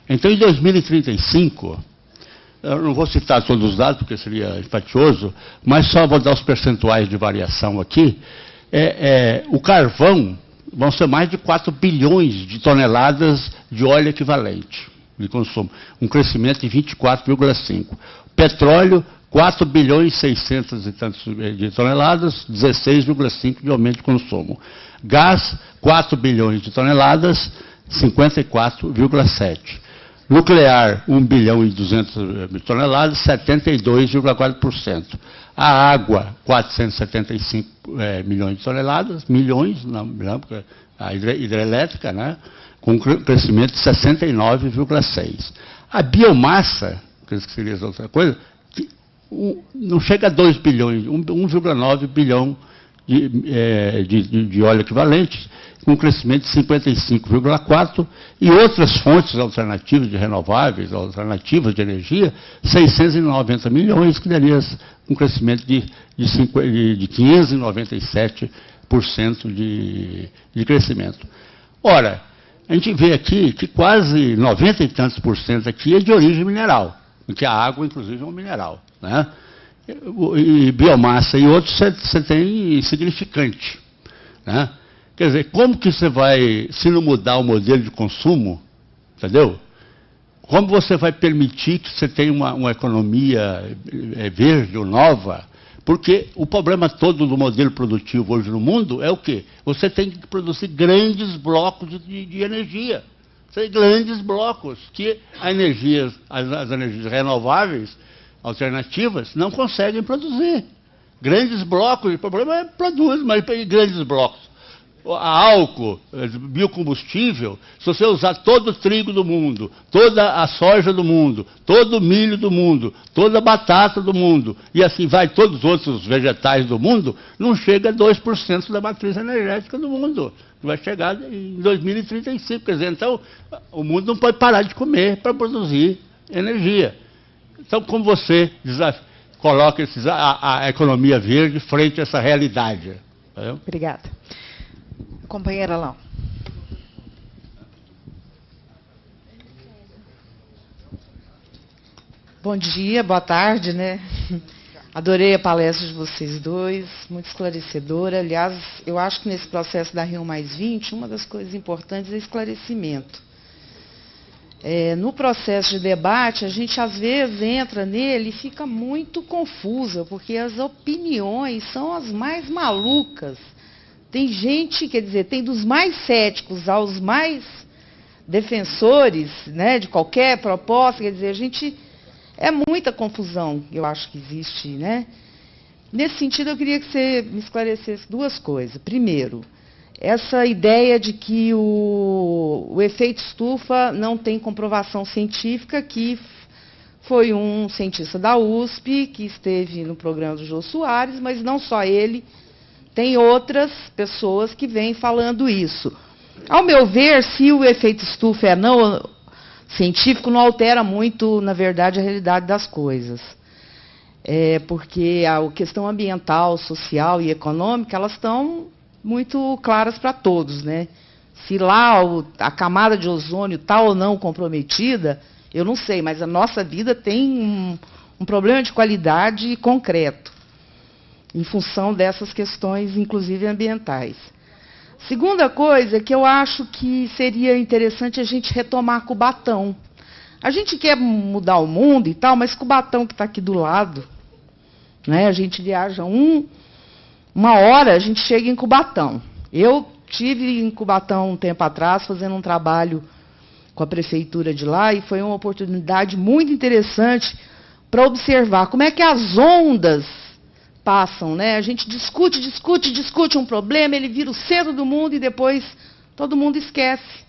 Então, em 2035, eu não vou citar todos os dados, porque seria enfatioso, mas só vou dar os percentuais de variação aqui. O carvão vão ser mais de 4 bilhões de toneladas de óleo equivalente de consumo, um crescimento de 24,5%. Petróleo, 4 bilhões e 600 e tantos de toneladas, 16,5% de aumento de consumo. Gás, 4 bilhões de toneladas, 54,7%. Nuclear, 1 bilhão e 200 de toneladas, 72,4%. A água, 475 milhões de toneladas, porque a hidrelétrica, né, com um crescimento de 69,6%. A biomassa, que seria outra coisa, não chega a 2 bilhões, 1,9 bilhão de óleo equivalente, com um crescimento de 55,4%, e outras fontes alternativas de renováveis, alternativas de energia, 690 milhões, que daria um crescimento de 597% de crescimento. Ora, a gente vê aqui que quase 90 e tantos % aqui é de origem mineral, porque a água, inclusive, é um mineral, né? e biomassa e outros você tem insignificante. Né? Quer dizer, como que você vai, se não mudar o modelo de consumo, entendeu? Como você vai permitir que você tenha uma economia verde ou nova? Porque o problema todo do modelo produtivo hoje no mundo é o quê? Você tem que produzir grandes blocos de energia. Grandes blocos que as energias renováveis, alternativas, não conseguem produzir. Grandes blocos, o problema é produzir, mas grandes blocos. A álcool, biocombustível, se você usar todo o trigo do mundo, toda a soja do mundo, todo o milho do mundo, toda a batata do mundo, e assim vai todos os outros vegetais do mundo, não chega a 2% da matriz energética do mundo. Vai chegar em 2035. Quer dizer, então, o mundo não pode parar de comer para produzir energia. Então, como você coloca a economia verde frente a essa realidade? Entendeu? Obrigada. Companheira Lão. Bom dia, boa tarde, né? Adorei a palestra de vocês dois, muito esclarecedora. Aliás, eu acho que nesse processo da Rio+20, uma das coisas importantes é esclarecimento. No processo de debate, a gente às vezes entra nele e fica muito confusa, porque as opiniões são as mais malucas. Tem gente, quer dizer, tem dos mais céticos aos mais defensores, né, de qualquer proposta, quer dizer, a gente... É muita confusão, eu acho que existe, né? Nesse sentido, eu queria que você me esclarecesse duas coisas. Primeiro, essa ideia de que o efeito estufa não tem comprovação científica, que foi um cientista da USP que esteve no programa do Jô Soares, mas não só ele, tem outras pessoas que vêm falando isso. Ao meu ver, se o efeito estufa é não científico, não altera muito, na verdade, a realidade das coisas. Porque a questão ambiental, social e econômica, elas estão muito claras para todos, né? Se lá a camada de ozônio está ou não comprometida, eu não sei, mas a nossa vida tem um problema de qualidade concreto, em função dessas questões, inclusive ambientais. Segunda coisa é que eu acho que seria interessante a gente retomar Cubatão. A gente quer mudar o mundo e tal, mas Cubatão que está aqui do lado, né? A gente viaja uma hora, a gente chega em Cubatão. Eu estive em Cubatão um tempo atrás, fazendo um trabalho com a prefeitura de lá, e foi uma oportunidade muito interessante para observar como é que as ondas passam, né? A gente discute um problema, ele vira o centro do mundo e depois todo mundo esquece.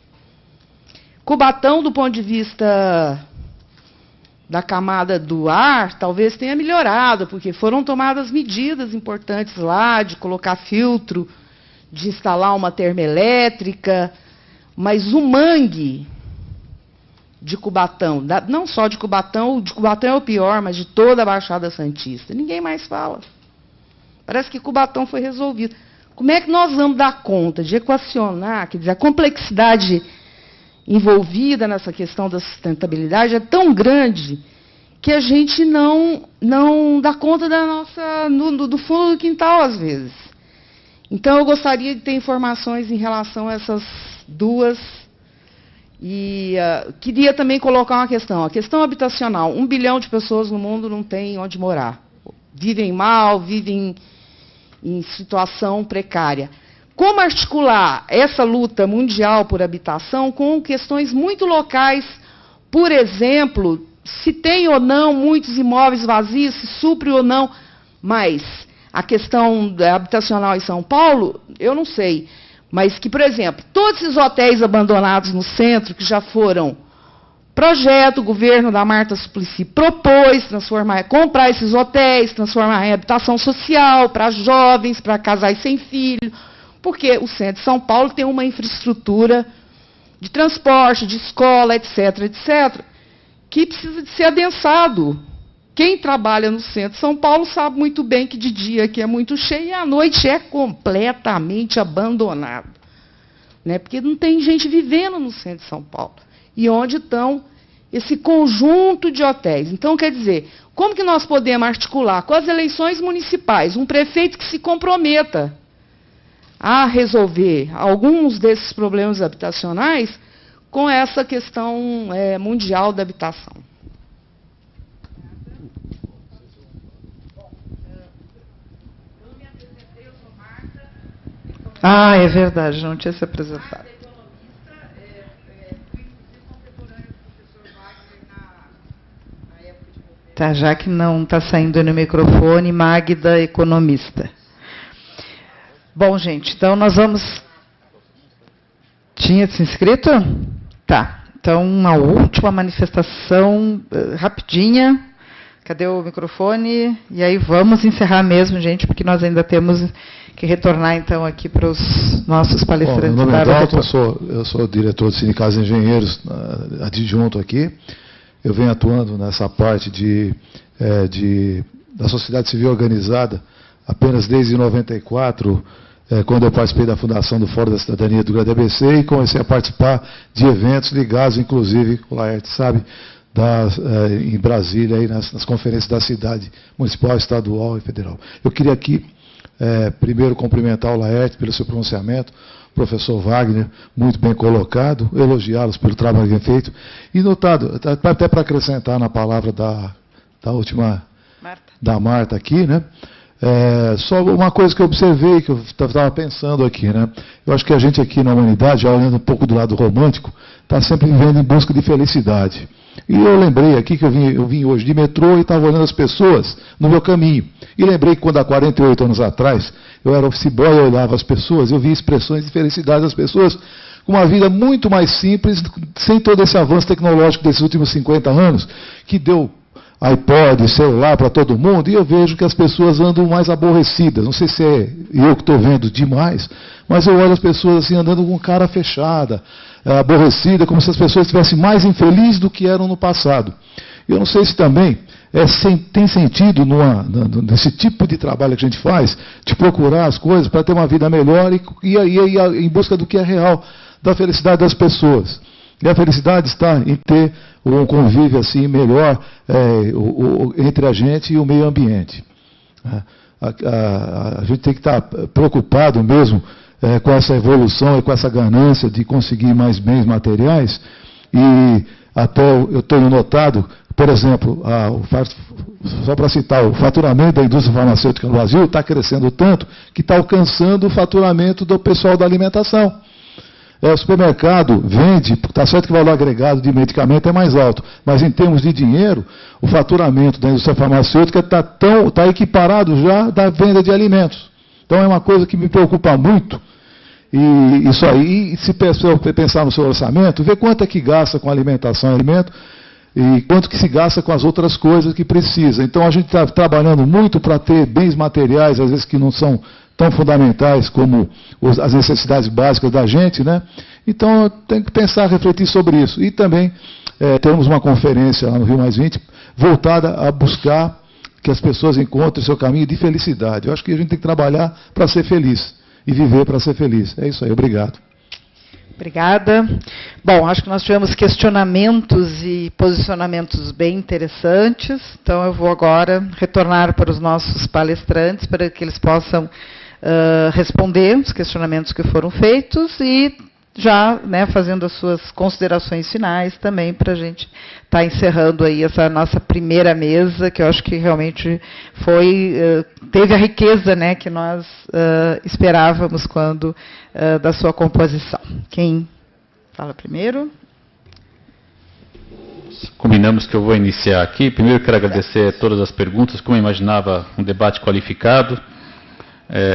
Cubatão, do ponto de vista da camada do ar, talvez tenha melhorado, porque foram tomadas medidas importantes lá, de colocar filtro, de instalar uma termoelétrica, mas o mangue de Cubatão, não só de Cubatão é o pior, mas de toda a Baixada Santista, ninguém mais fala. Parece que Cubatão foi resolvido. Como é que nós vamos dar conta de equacionar, quer dizer, a complexidade envolvida nessa questão da sustentabilidade é tão grande que a gente não dá conta da do fundo do quintal, às vezes. Então, eu gostaria de ter informações em relação a essas duas. E queria também colocar uma questão. A questão habitacional. 1 bilhão de pessoas no mundo não tem onde morar. Vivem mal, vivem em situação precária. Como articular essa luta mundial por habitação com questões muito locais, por exemplo, se tem ou não muitos imóveis vazios, se supre ou não, mas a questão habitacional em São Paulo, eu não sei, mas que, por exemplo, todos esses hotéis abandonados no centro, que já foram projeto, o governo da Marta Suplicy propôs comprar esses hotéis, transformar em habitação social para jovens, para casais sem filho, porque o centro de São Paulo tem uma infraestrutura de transporte, de escola, etc., que precisa de ser adensado. Quem trabalha no centro de São Paulo sabe muito bem que de dia aqui é muito cheio e à noite é completamente abandonado, né? Porque não tem gente vivendo no centro de São Paulo. E onde estão esse conjunto de hotéis. Então, quer dizer, Como que nós podemos articular com as eleições municipais um prefeito que se comprometa a resolver alguns desses problemas habitacionais com essa questão mundial da habitação? Ah, é verdade, não tinha se apresentado. Tá, já que não está saindo no microfone, Magda, economista. Bom, gente, então nós vamos... Tinha se inscrito? Tá, então uma última manifestação rapidinha. Cadê o microfone? E aí vamos encerrar mesmo, gente, porque nós ainda temos que retornar, então, aqui para os nossos palestrantes. Bom, meu nome é Dalton, eu sou diretor do Sindicato de Engenheiros, adjunto aqui. Eu venho atuando nessa parte da sociedade civil organizada apenas desde 94, quando eu participei da fundação do Fórum da Cidadania do Grande ABC e comecei a participar de eventos ligados, inclusive, o Laerte sabe, em Brasília, aí nas conferências da cidade municipal, estadual e federal. Eu queria aqui, primeiro, cumprimentar o Laerte pelo seu pronunciamento, o professor Wagner, muito bem colocado, elogiá-los pelo trabalho que tem feito, e notado, até para acrescentar na palavra da última, da Marta aqui, né? Só uma coisa que eu observei, que eu estava pensando aqui, né? Eu acho que a gente aqui na humanidade, já olhando um pouco do lado romântico, está sempre vivendo em busca de felicidade. E eu lembrei aqui que eu vim hoje de metrô e estava olhando as pessoas no meu caminho. E lembrei que quando há 48 anos atrás, eu era office boy, eu olhava as pessoas, eu via expressões de felicidade das pessoas com uma vida muito mais simples, sem todo esse avanço tecnológico desses últimos 50 anos, que deu iPod, celular para todo mundo, e eu vejo que as pessoas andam mais aborrecidas. Não sei se é eu que estou vendo demais, mas eu olho as pessoas assim andando com cara fechada, aborrecida, como se as pessoas estivessem mais infelizes do que eram no passado. Eu não sei se também tem sentido nesse tipo de trabalho que a gente faz, de procurar as coisas para ter uma vida melhor e em busca do que é real, da felicidade das pessoas. E a felicidade está em ter um convívio assim melhor entre a gente e o meio ambiente. A gente tem que estar preocupado mesmo com essa evolução e com essa ganância de conseguir mais bens materiais. E até eu tenho notado, por exemplo, só para citar, o faturamento da indústria farmacêutica no Brasil está crescendo tanto que está alcançando o faturamento do pessoal da alimentação. O supermercado vende, está certo que o valor agregado de medicamento é mais alto, mas em termos de dinheiro, o faturamento da indústria farmacêutica está equiparado já da venda de alimentos. Então é uma coisa que me preocupa muito. E isso aí, se pensar no seu orçamento, ver quanto é que gasta com alimentação e alimento e quanto que se gasta com as outras coisas que precisa. Então a gente está trabalhando muito para ter bens materiais, às vezes que não são tão fundamentais como as necessidades básicas da gente, né? Então tem que pensar, refletir sobre isso. E também temos uma conferência lá no Rio Mais 20 voltada a buscar que as pessoas encontrem o seu caminho de felicidade. Eu acho que a gente tem que trabalhar para ser feliz e viver para ser feliz. É isso aí, obrigado. Obrigada. Bom, acho que nós tivemos questionamentos e posicionamentos bem interessantes, então eu vou agora retornar para os nossos palestrantes para que eles possam responder os questionamentos que foram feitos e já fazendo as suas considerações finais também para a gente estar encerrando aí essa nossa primeira mesa, que eu acho que realmente teve a riqueza que nós esperávamos quando da sua composição. Quem fala primeiro? Combinamos que eu vou iniciar aqui. Primeiro quero agradecer todas as perguntas, como eu imaginava, um debate qualificado.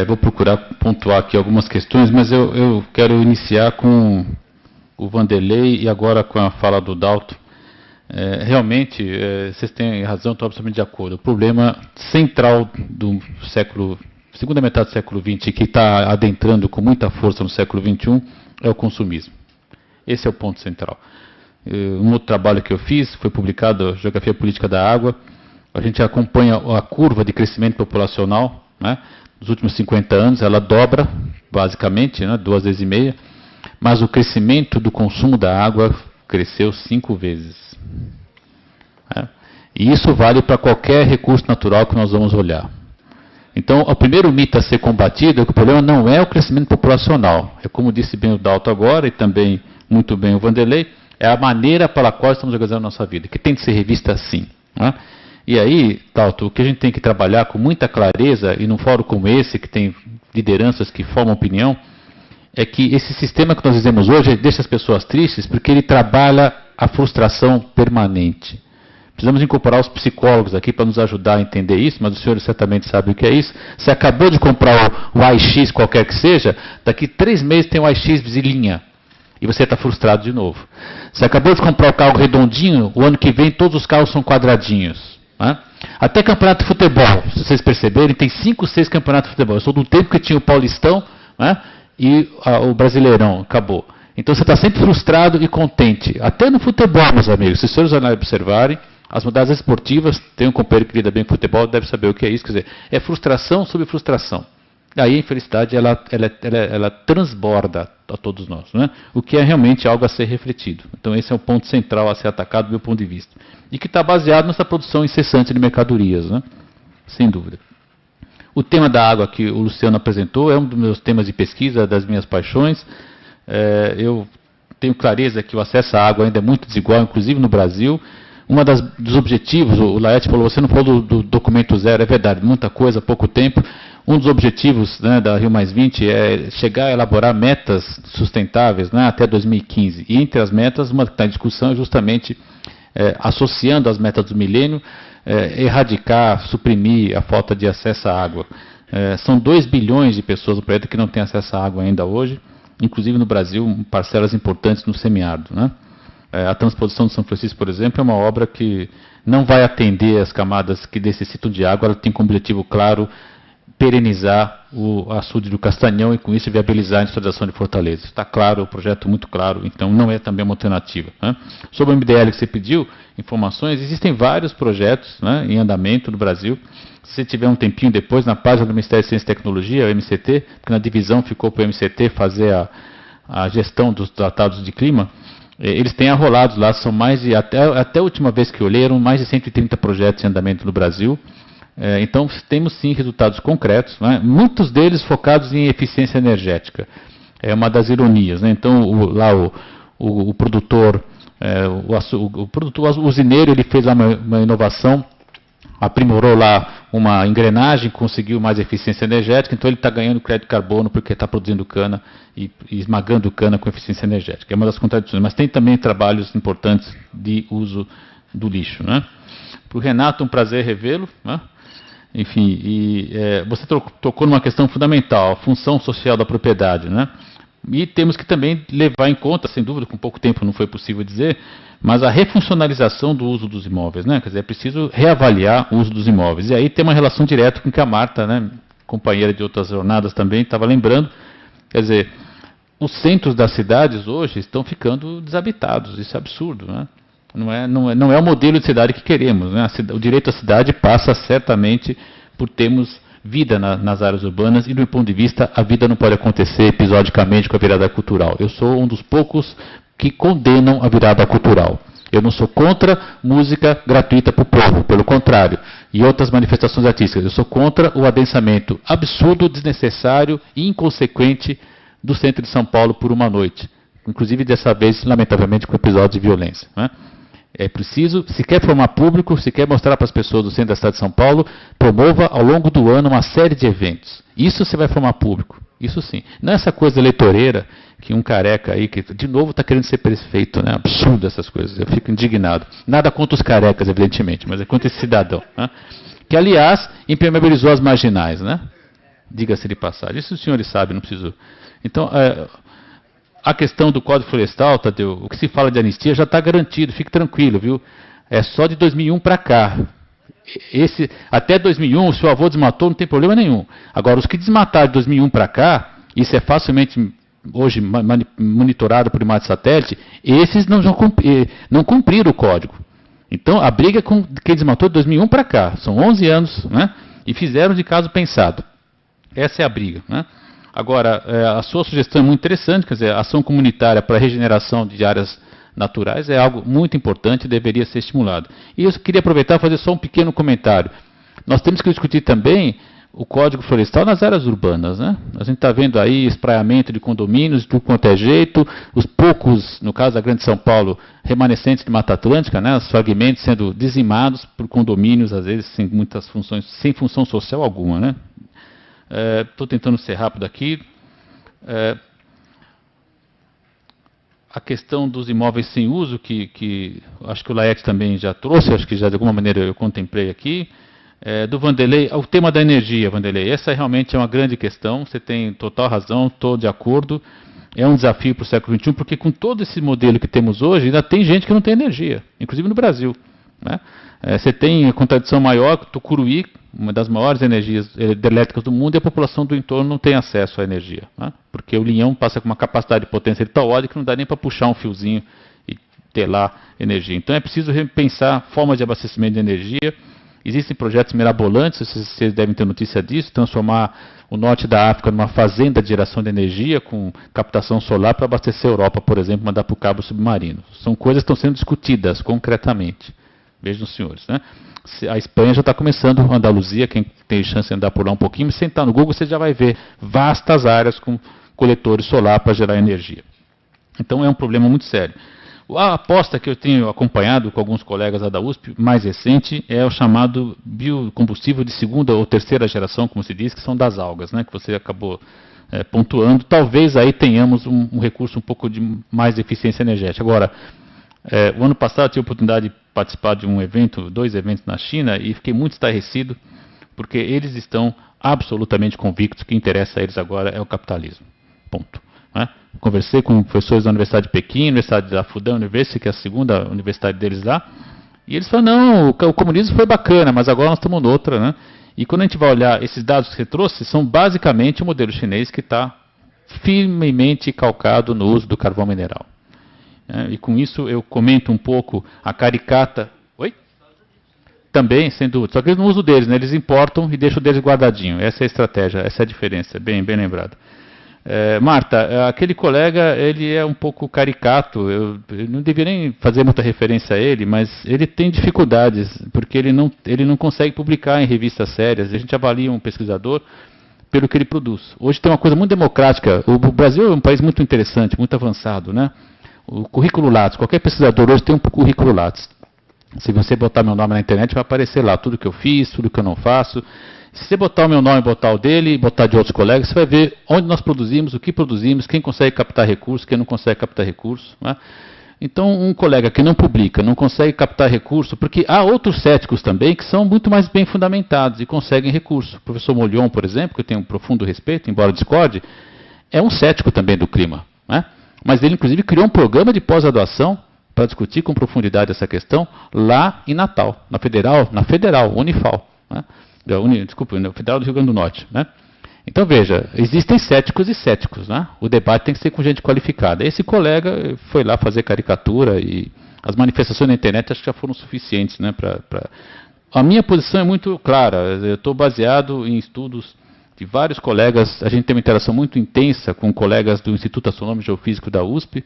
Vou procurar pontuar aqui algumas questões, mas eu quero iniciar com o Vanderlei e agora com a fala do Dalton. Realmente, vocês têm razão, estou absolutamente de acordo. O problema central do segunda metade do século XX, que está adentrando com muita força no século XXI, é o consumismo. Esse é o ponto central. Um outro trabalho que eu fiz, foi publicado, Geografia Política da Água. A gente acompanha a curva de crescimento populacional, né? Nos últimos 50 anos, ela dobra, basicamente, 2,5 vezes, mas o crescimento do consumo da água cresceu 5 vezes. E isso vale para qualquer recurso natural que nós vamos olhar. Então, o primeiro mito a ser combatido é que o problema não é o crescimento populacional. É como disse bem o Dalto agora, e também muito bem o Vanderlei, é a maneira pela qual estamos organizando a nossa vida, que tem de ser revista assim. Né? E aí, Dalto, o que a gente tem que trabalhar com muita clareza, e num fórum como esse, que tem lideranças que formam opinião, é que esse sistema que nós dizemos hoje deixa as pessoas tristes porque ele trabalha a frustração permanente. Precisamos incorporar os psicólogos aqui para nos ajudar a entender isso, mas os senhores certamente sabem o que é isso. Você acabou de comprar o iX qualquer que seja, daqui 3 meses tem o iX linha. E você está frustrado de novo. Você acabou de comprar o carro redondinho, o ano que vem todos os carros são quadradinhos. Né? Até campeonato de futebol, se vocês perceberem, tem 5, 6 campeonatos de futebol. Eu sou do tempo que tinha o Paulistão, né? E o Brasileirão, acabou. Então você está sempre frustrado e contente. Até no futebol, meus amigos, se os senhores observarem, as mudanças esportivas, tem um companheiro que lida bem com futebol, deve saber o que é isso, quer dizer, é frustração sobre frustração. Aí a infelicidade, ela transborda a todos nós, né? O que é realmente algo a ser refletido. Então esse é o ponto central a ser atacado do meu ponto de vista. E que está baseado nessa produção incessante de mercadorias, né? Sem dúvida. O tema da água que o Luciano apresentou é um dos meus temas de pesquisa, das minhas paixões. Eu tenho clareza que o acesso à água ainda é muito desigual, inclusive no Brasil. Dos objetivos, o Laerte falou, você não falou do documento zero, é verdade, muita coisa, pouco tempo. Um dos objetivos, né, da Rio+20 é chegar a elaborar metas sustentáveis, né, até 2015. E entre as metas, uma que está em discussão é justamente associando as metas do milênio, erradicar, suprimir a falta de acesso à água. São 2 bilhões de pessoas no planeta que não têm acesso à água ainda hoje, inclusive no Brasil, parcelas importantes no semiárido, né? A transposição de São Francisco, por exemplo, é uma obra que não vai atender as camadas que necessitam de água, ela tem como objetivo claro perenizar o açude do Castanhão e com isso viabilizar a industrialização de Fortaleza. Está claro, o projeto muito claro, então não é também uma alternativa. Né? Sobre o MDL que você pediu, informações, existem vários projetos, né, em andamento no Brasil. Se você tiver um tempinho depois, na página do Ministério de Ciência e Tecnologia, o MCT, porque na divisão ficou para o MCT fazer a gestão dos tratados de clima, eles têm arrolados lá, são mais de, até a última vez que eu olhei, eram mais de 130 projetos em andamento no Brasil. Então, temos sim resultados concretos, né? Muitos deles focados em eficiência energética. É uma das ironias. Né? Então, o produtor, o usineiro, ele fez lá uma inovação, aprimorou lá uma engrenagem, conseguiu mais eficiência energética, então ele está ganhando crédito de carbono porque está produzindo cana e esmagando cana com eficiência energética. É uma das contradições. Mas tem também trabalhos importantes de uso do lixo. Né? Para o Renato, um prazer revê-lo. Né? Enfim, você tocou numa questão fundamental, a função social da propriedade. Né? E temos que também levar em conta, sem dúvida, com pouco tempo não foi possível dizer, mas a refuncionalização do uso dos imóveis. Né? Quer dizer, é preciso reavaliar o uso dos imóveis. E aí tem uma relação direta com o que a Marta, né, companheira de outras jornadas também, estava lembrando. Quer dizer, os centros das cidades hoje estão ficando desabitados, isso é absurdo. Né? Não é o modelo de cidade que queremos. Né? O direito à cidade passa certamente por termos vida nas áreas urbanas e, do ponto de vista, a vida não pode acontecer episodicamente com a virada cultural. Eu sou um dos poucos que condenam a virada cultural. Eu não sou contra música gratuita para o povo, pelo contrário, e outras manifestações artísticas. Eu sou contra o adensamento absurdo, desnecessário e inconsequente do centro de São Paulo por uma noite. Inclusive, dessa vez, lamentavelmente, com episódios de violência. Né? É preciso, se quer formar público, se quer mostrar para as pessoas do centro da cidade de São Paulo, promova ao longo do ano uma série de eventos. Isso você vai formar público, isso sim. Não é essa coisa eleitoreira que um careca aí, que de novo está querendo ser prefeito, né? Absurdo essas coisas, eu fico indignado. Nada contra os carecas, evidentemente, mas é contra esse cidadão. Né? Que, aliás, impermeabilizou as marginais, né? Diga-se de passagem. Isso os senhores sabem, não preciso... Então, a questão do Código Florestal, Tadeu, o que se fala de anistia já está garantido, fique tranquilo, viu? É só de 2001 para cá. Até 2001, o seu avô desmatou, não tem problema nenhum. Agora, os que desmataram de 2001 para cá, isso é facilmente hoje monitorado por imagem de satélite, esses não cumpriram o código. Então, a briga com quem desmatou de 2001 para cá, são 11 anos, né? E fizeram de caso pensado. Essa é a briga, né? Agora, a sua sugestão é muito interessante, quer dizer, ação comunitária para a regeneração de áreas naturais é algo muito importante e deveria ser estimulado. E eu queria aproveitar e fazer só um pequeno comentário. Nós temos que discutir também o Código Florestal nas áreas urbanas, né? A gente está vendo aí espraiamento de condomínios, de tudo quanto é jeito, os poucos, no caso da Grande São Paulo, remanescentes de Mata Atlântica, né? Os fragmentos sendo dizimados por condomínios, às vezes sem muitas funções, sem função social alguma, né? Estou tentando ser rápido aqui. A questão dos imóveis sem uso, que acho que o Laerte também já trouxe, acho que já de alguma maneira eu contemplei aqui. Do Vanderlei, o tema da energia, Vanderlei, essa realmente é uma grande questão, você tem total razão, estou de acordo, é um desafio para o século XXI, porque com todo esse modelo que temos hoje, ainda tem gente que não tem energia, inclusive no Brasil, né? Você tem a contradição maior, Tucuruí, uma das maiores energias hidrelétricas do mundo, e a população do entorno não tem acesso à energia, né? Porque o Linhão passa com uma capacidade de potência eólica que não dá nem para puxar um fiozinho e ter lá energia. Então é preciso repensar formas de abastecimento de energia. Existem projetos mirabolantes, vocês devem ter notícia disso, transformar o norte da África numa fazenda de geração de energia com captação solar para abastecer a Europa, por exemplo, mandar para o cabo submarino. São coisas que estão sendo discutidas concretamente. Vejam os senhores, né? A Espanha já está começando, a Andaluzia, quem tem chance de andar por lá um pouquinho, se sentar no Google, você já vai ver vastas áreas com coletores solar para gerar energia. Então é um problema muito sério. A aposta que eu tenho acompanhado com alguns colegas lá da USP, mais recente, é o chamado biocombustível de segunda ou terceira geração, como se diz, que são das algas, né, que você acabou pontuando. Talvez aí tenhamos um recurso um pouco de mais eficiência energética. Agora, o ano passado eu tive a oportunidade de participar de um evento, 2 eventos na China, e fiquei muito estarrecido, porque eles estão absolutamente convictos que o que interessa a eles agora é o capitalismo. Ponto. Né? Conversei com professores da Universidade de Pequim, Universidade da Fudan University, que é a segunda universidade deles lá, e eles falam, não, o comunismo foi bacana, mas agora nós estamos noutra, né? E quando a gente vai olhar esses dados que você trouxe, são basicamente o modelo chinês que está firmemente calcado no uso do carvão mineral. E com isso eu comento um pouco a caricata... Oi? Também, sem dúvida, só que eles não usam deles, né? Eles importam e deixam deles guardadinho. Essa é a estratégia, essa é a diferença, bem lembrado. Marta, aquele colega, ele é um pouco caricato, eu não deveria nem fazer muita referência a ele, mas ele tem dificuldades, porque ele não consegue publicar em revistas sérias. A gente avalia um pesquisador pelo que ele produz. Hoje tem uma coisa muito democrática, o Brasil é um país muito interessante, muito avançado, né? O currículo Lattes, qualquer pesquisador hoje tem um currículo Lattes. Se você botar meu nome na internet, vai aparecer lá tudo que eu fiz, tudo que eu não faço. Se você botar o meu nome, botar o dele e botar de outros colegas, você vai ver onde nós produzimos, o que produzimos, quem consegue captar recursos, quem não consegue captar recursos. Né? Então, um colega que não publica, não consegue captar recurso, porque há outros céticos também que são muito mais bem fundamentados e conseguem recurso. O professor Molion, por exemplo, que eu tenho um profundo respeito, embora discorde, é um cético também do clima. Né? Mas ele, inclusive, criou um programa de pós-graduação para discutir com profundidade essa questão lá em Natal, na Federal, Unifal. Né? Desculpa, no Federal do Rio Grande do Norte. Né? Então, veja, existem céticos e céticos. Né? O debate tem que ser com gente qualificada. Esse colega foi lá fazer caricatura e as manifestações na internet acho que já foram suficientes. Né, A minha posição é muito clara. Eu estou baseado em estudos de vários colegas. A gente tem uma interação muito intensa com colegas do Instituto Astronômico e Geofísico da USP,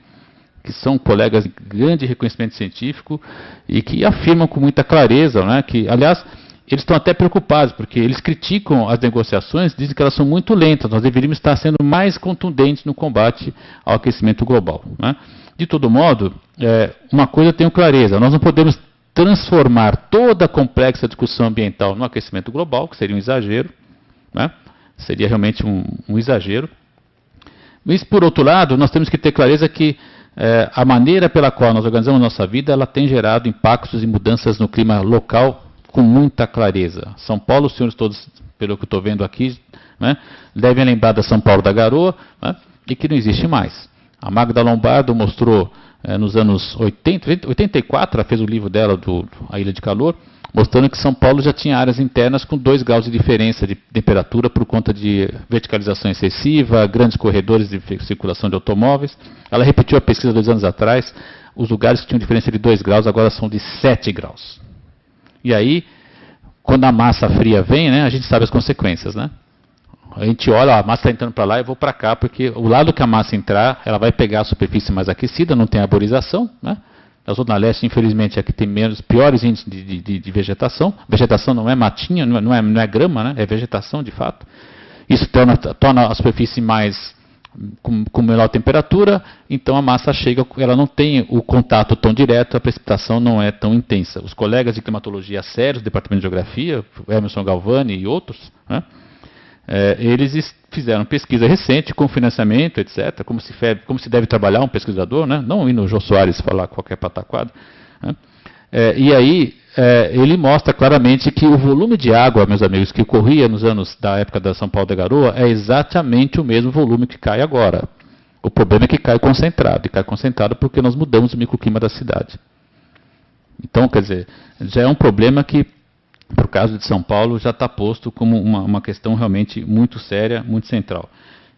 que são colegas de grande reconhecimento científico e que afirmam com muita clareza, né, que, aliás, eles estão até preocupados, porque eles criticam as negociações, dizem que elas são muito lentas, nós deveríamos estar sendo mais contundentes no combate ao aquecimento global. Né? De todo modo, uma coisa eu tenho clareza, nós não podemos transformar toda a complexa discussão ambiental no aquecimento global, que seria um exagero, né? Seria realmente um exagero. Mas, por outro lado, nós temos que ter clareza que a maneira pela qual nós organizamos a nossa vida, ela tem gerado impactos e mudanças no clima local com muita clareza. São Paulo, os senhores todos, pelo que eu estou vendo aqui, né, devem lembrar da São Paulo da Garoa, né, e que não existe mais. A Magda Lombardo mostrou nos anos 84, ela fez o livro dela, A Ilha de Calor, mostrando que São Paulo já tinha áreas internas com 2 graus de diferença de temperatura por conta de verticalização excessiva, grandes corredores de circulação de automóveis. Ela repetiu a pesquisa 2 anos atrás, os lugares que tinham diferença de 2 graus agora são de 7 graus. E aí, quando a massa fria vem, né, a gente sabe as consequências. Né? A gente olha, a massa está entrando para lá, eu vou para cá, porque o lado que a massa entrar, ela vai pegar a superfície mais aquecida, não tem arborização, né? Na Zona Leste, infelizmente, é que tem piores índices de vegetação. Vegetação não é matinha, não é grama, né? É vegetação, de fato. Isso torna a superfície mais com menor temperatura, então a massa chega, ela não tem o contato tão direto, a precipitação não é tão intensa. Os colegas de climatologia sérios, do Departamento de Geografia, Emerson Galvani e outros, né? Eles fizeram pesquisa recente com financiamento, etc., como se deve trabalhar um pesquisador, né? Não ir no Jô Soares falar qualquer pataquada, né? E aí ele mostra claramente que o volume de água, meus amigos, que corria nos anos da época da São Paulo da Garoa é exatamente o mesmo volume que cai agora. O problema é que cai concentrado, e cai concentrado porque nós mudamos o microclima da cidade. Então, quer dizer, já é um problema que, para o caso de São Paulo, já está posto como uma questão realmente muito séria, muito central.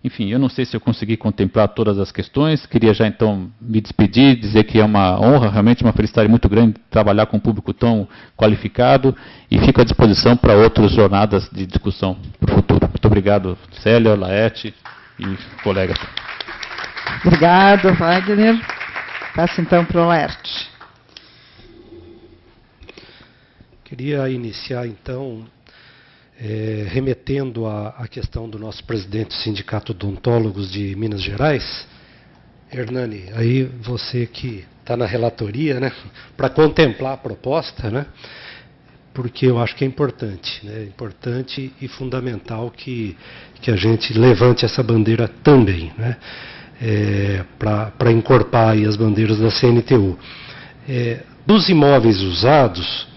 Enfim, eu não sei se eu consegui contemplar todas as questões, queria já então me despedir, dizer que é uma honra, realmente uma felicidade muito grande trabalhar com um público tão qualificado e fico à disposição para outras jornadas de discussão para o futuro. Muito obrigado, Célia, Laerte e colegas. Obrigado, Wagner. Passo então para o Laerte. Queria iniciar então remetendo à questão do nosso presidente do Sindicato de Odontólogos de Minas Gerais. Hernani, aí você que está na relatoria, né, para contemplar a proposta, né, porque eu acho que é importante, né, importante e fundamental que a gente levante essa bandeira também, né, para encorpar aí as bandeiras da CNTU. Dos imóveis usados,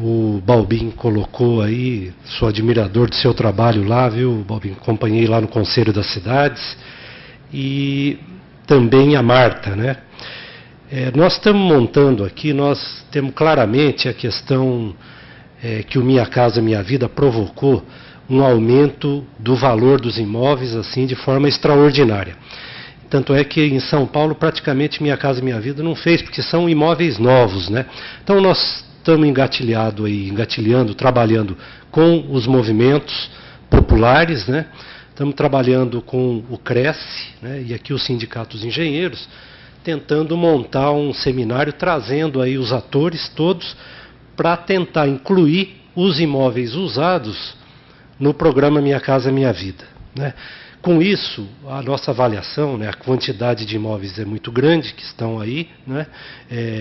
o Balbin colocou aí, sou admirador do seu trabalho lá, viu, Balbin? Acompanhei lá no Conselho das Cidades, e também a Marta, né? Nós estamos montando aqui, nós temos claramente a questão que o Minha Casa Minha Vida provocou um aumento do valor dos imóveis, assim, de forma extraordinária. Tanto é que em São Paulo, praticamente Minha Casa Minha Vida não fez, porque são imóveis novos, né? Então nós estamos engatilhando, trabalhando com os movimentos populares, né? Estamos trabalhando com o Cresce, né? E aqui os sindicatos engenheiros, tentando montar um seminário, trazendo aí os atores todos para tentar incluir os imóveis usados no programa Minha Casa Minha Vida, né? Com isso, a nossa avaliação, né, a quantidade de imóveis é muito grande que estão aí, né?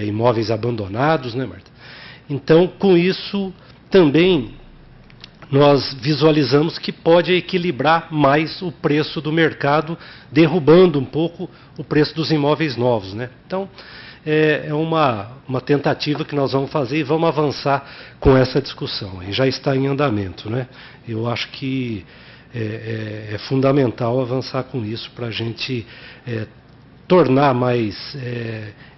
Imóveis abandonados, né, Marta? Então, com isso, também nós visualizamos que pode equilibrar mais o preço do mercado, derrubando um pouco o preço dos imóveis novos, né? Então, é uma tentativa que nós vamos fazer e vamos avançar com essa discussão. E já está em andamento, né? Eu acho que é fundamental avançar com isso para a gente tornar mais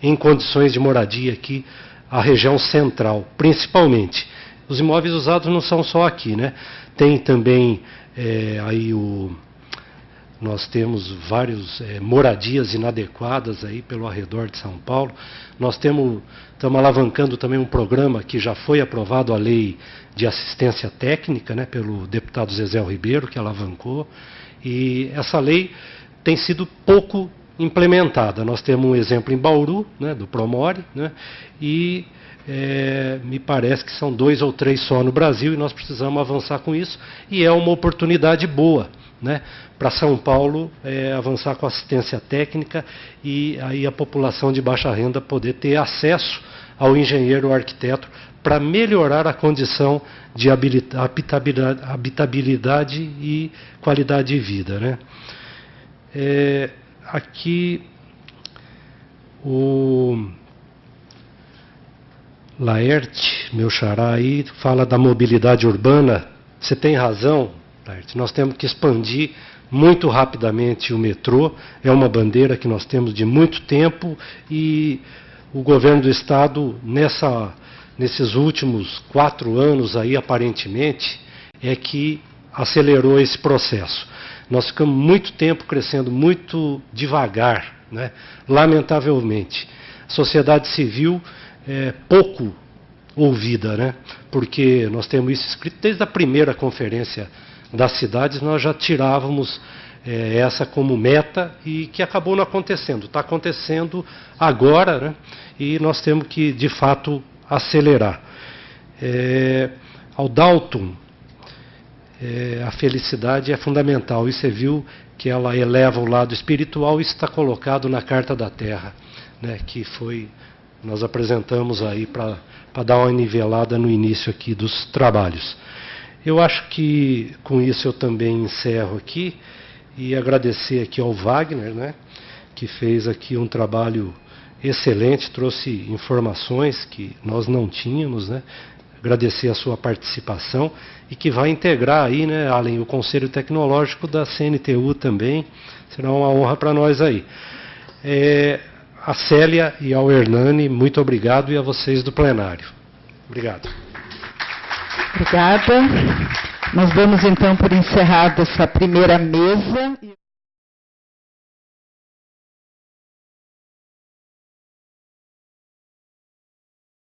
em condições de moradia aqui a região central, principalmente. Os imóveis usados não são só aqui, né? Tem também aí nós temos várias moradias inadequadas aí pelo arredor de São Paulo. Nós estamos alavancando também um programa que já foi aprovado, a lei de assistência técnica, né, pelo deputado Zezé Ribeiro, que alavancou. E essa lei tem sido pouco implementada. Nós temos um exemplo em Bauru, né, do Promore, né, e me parece que são 2 ou 3 só no Brasil, e nós precisamos avançar com isso, e é uma oportunidade boa, né, para São Paulo avançar com assistência técnica e aí a população de baixa renda poder ter acesso ao engenheiro ou arquiteto para melhorar a condição de habitabilidade e qualidade de vida, né. Aqui o Laerte, meu xará aí, fala da mobilidade urbana. Você tem razão, Laerte, nós temos que expandir muito rapidamente o metrô, é uma bandeira que nós temos de muito tempo, e o governo do estado, nesses últimos 4 anos aí, aparentemente, é que acelerou esse processo. Nós ficamos muito tempo crescendo muito devagar, né? Lamentavelmente. A sociedade civil pouco ouvida, né? Porque nós temos isso escrito desde a primeira conferência das cidades, nós já tirávamos essa como meta e que acabou não acontecendo. Está acontecendo agora, né? E nós temos que, de fato, acelerar. Ao Dalton, a felicidade é fundamental. E você viu que ela eleva o lado espiritual, e isso está colocado na Carta da Terra, né, que nós apresentamos aí para dar uma nivelada no início aqui dos trabalhos. Eu acho que com isso eu também encerro aqui e agradecer aqui ao Wagner, né, que fez aqui um trabalho excelente, trouxe informações que nós não tínhamos, né. Agradecer a sua participação e que vai integrar aí, né, além o Conselho Tecnológico da CNTU também. Será uma honra para nós aí. A Célia e ao Hernani, muito obrigado, e a vocês do plenário. Obrigado. Obrigada. Nós damos então por encerrada essa primeira mesa.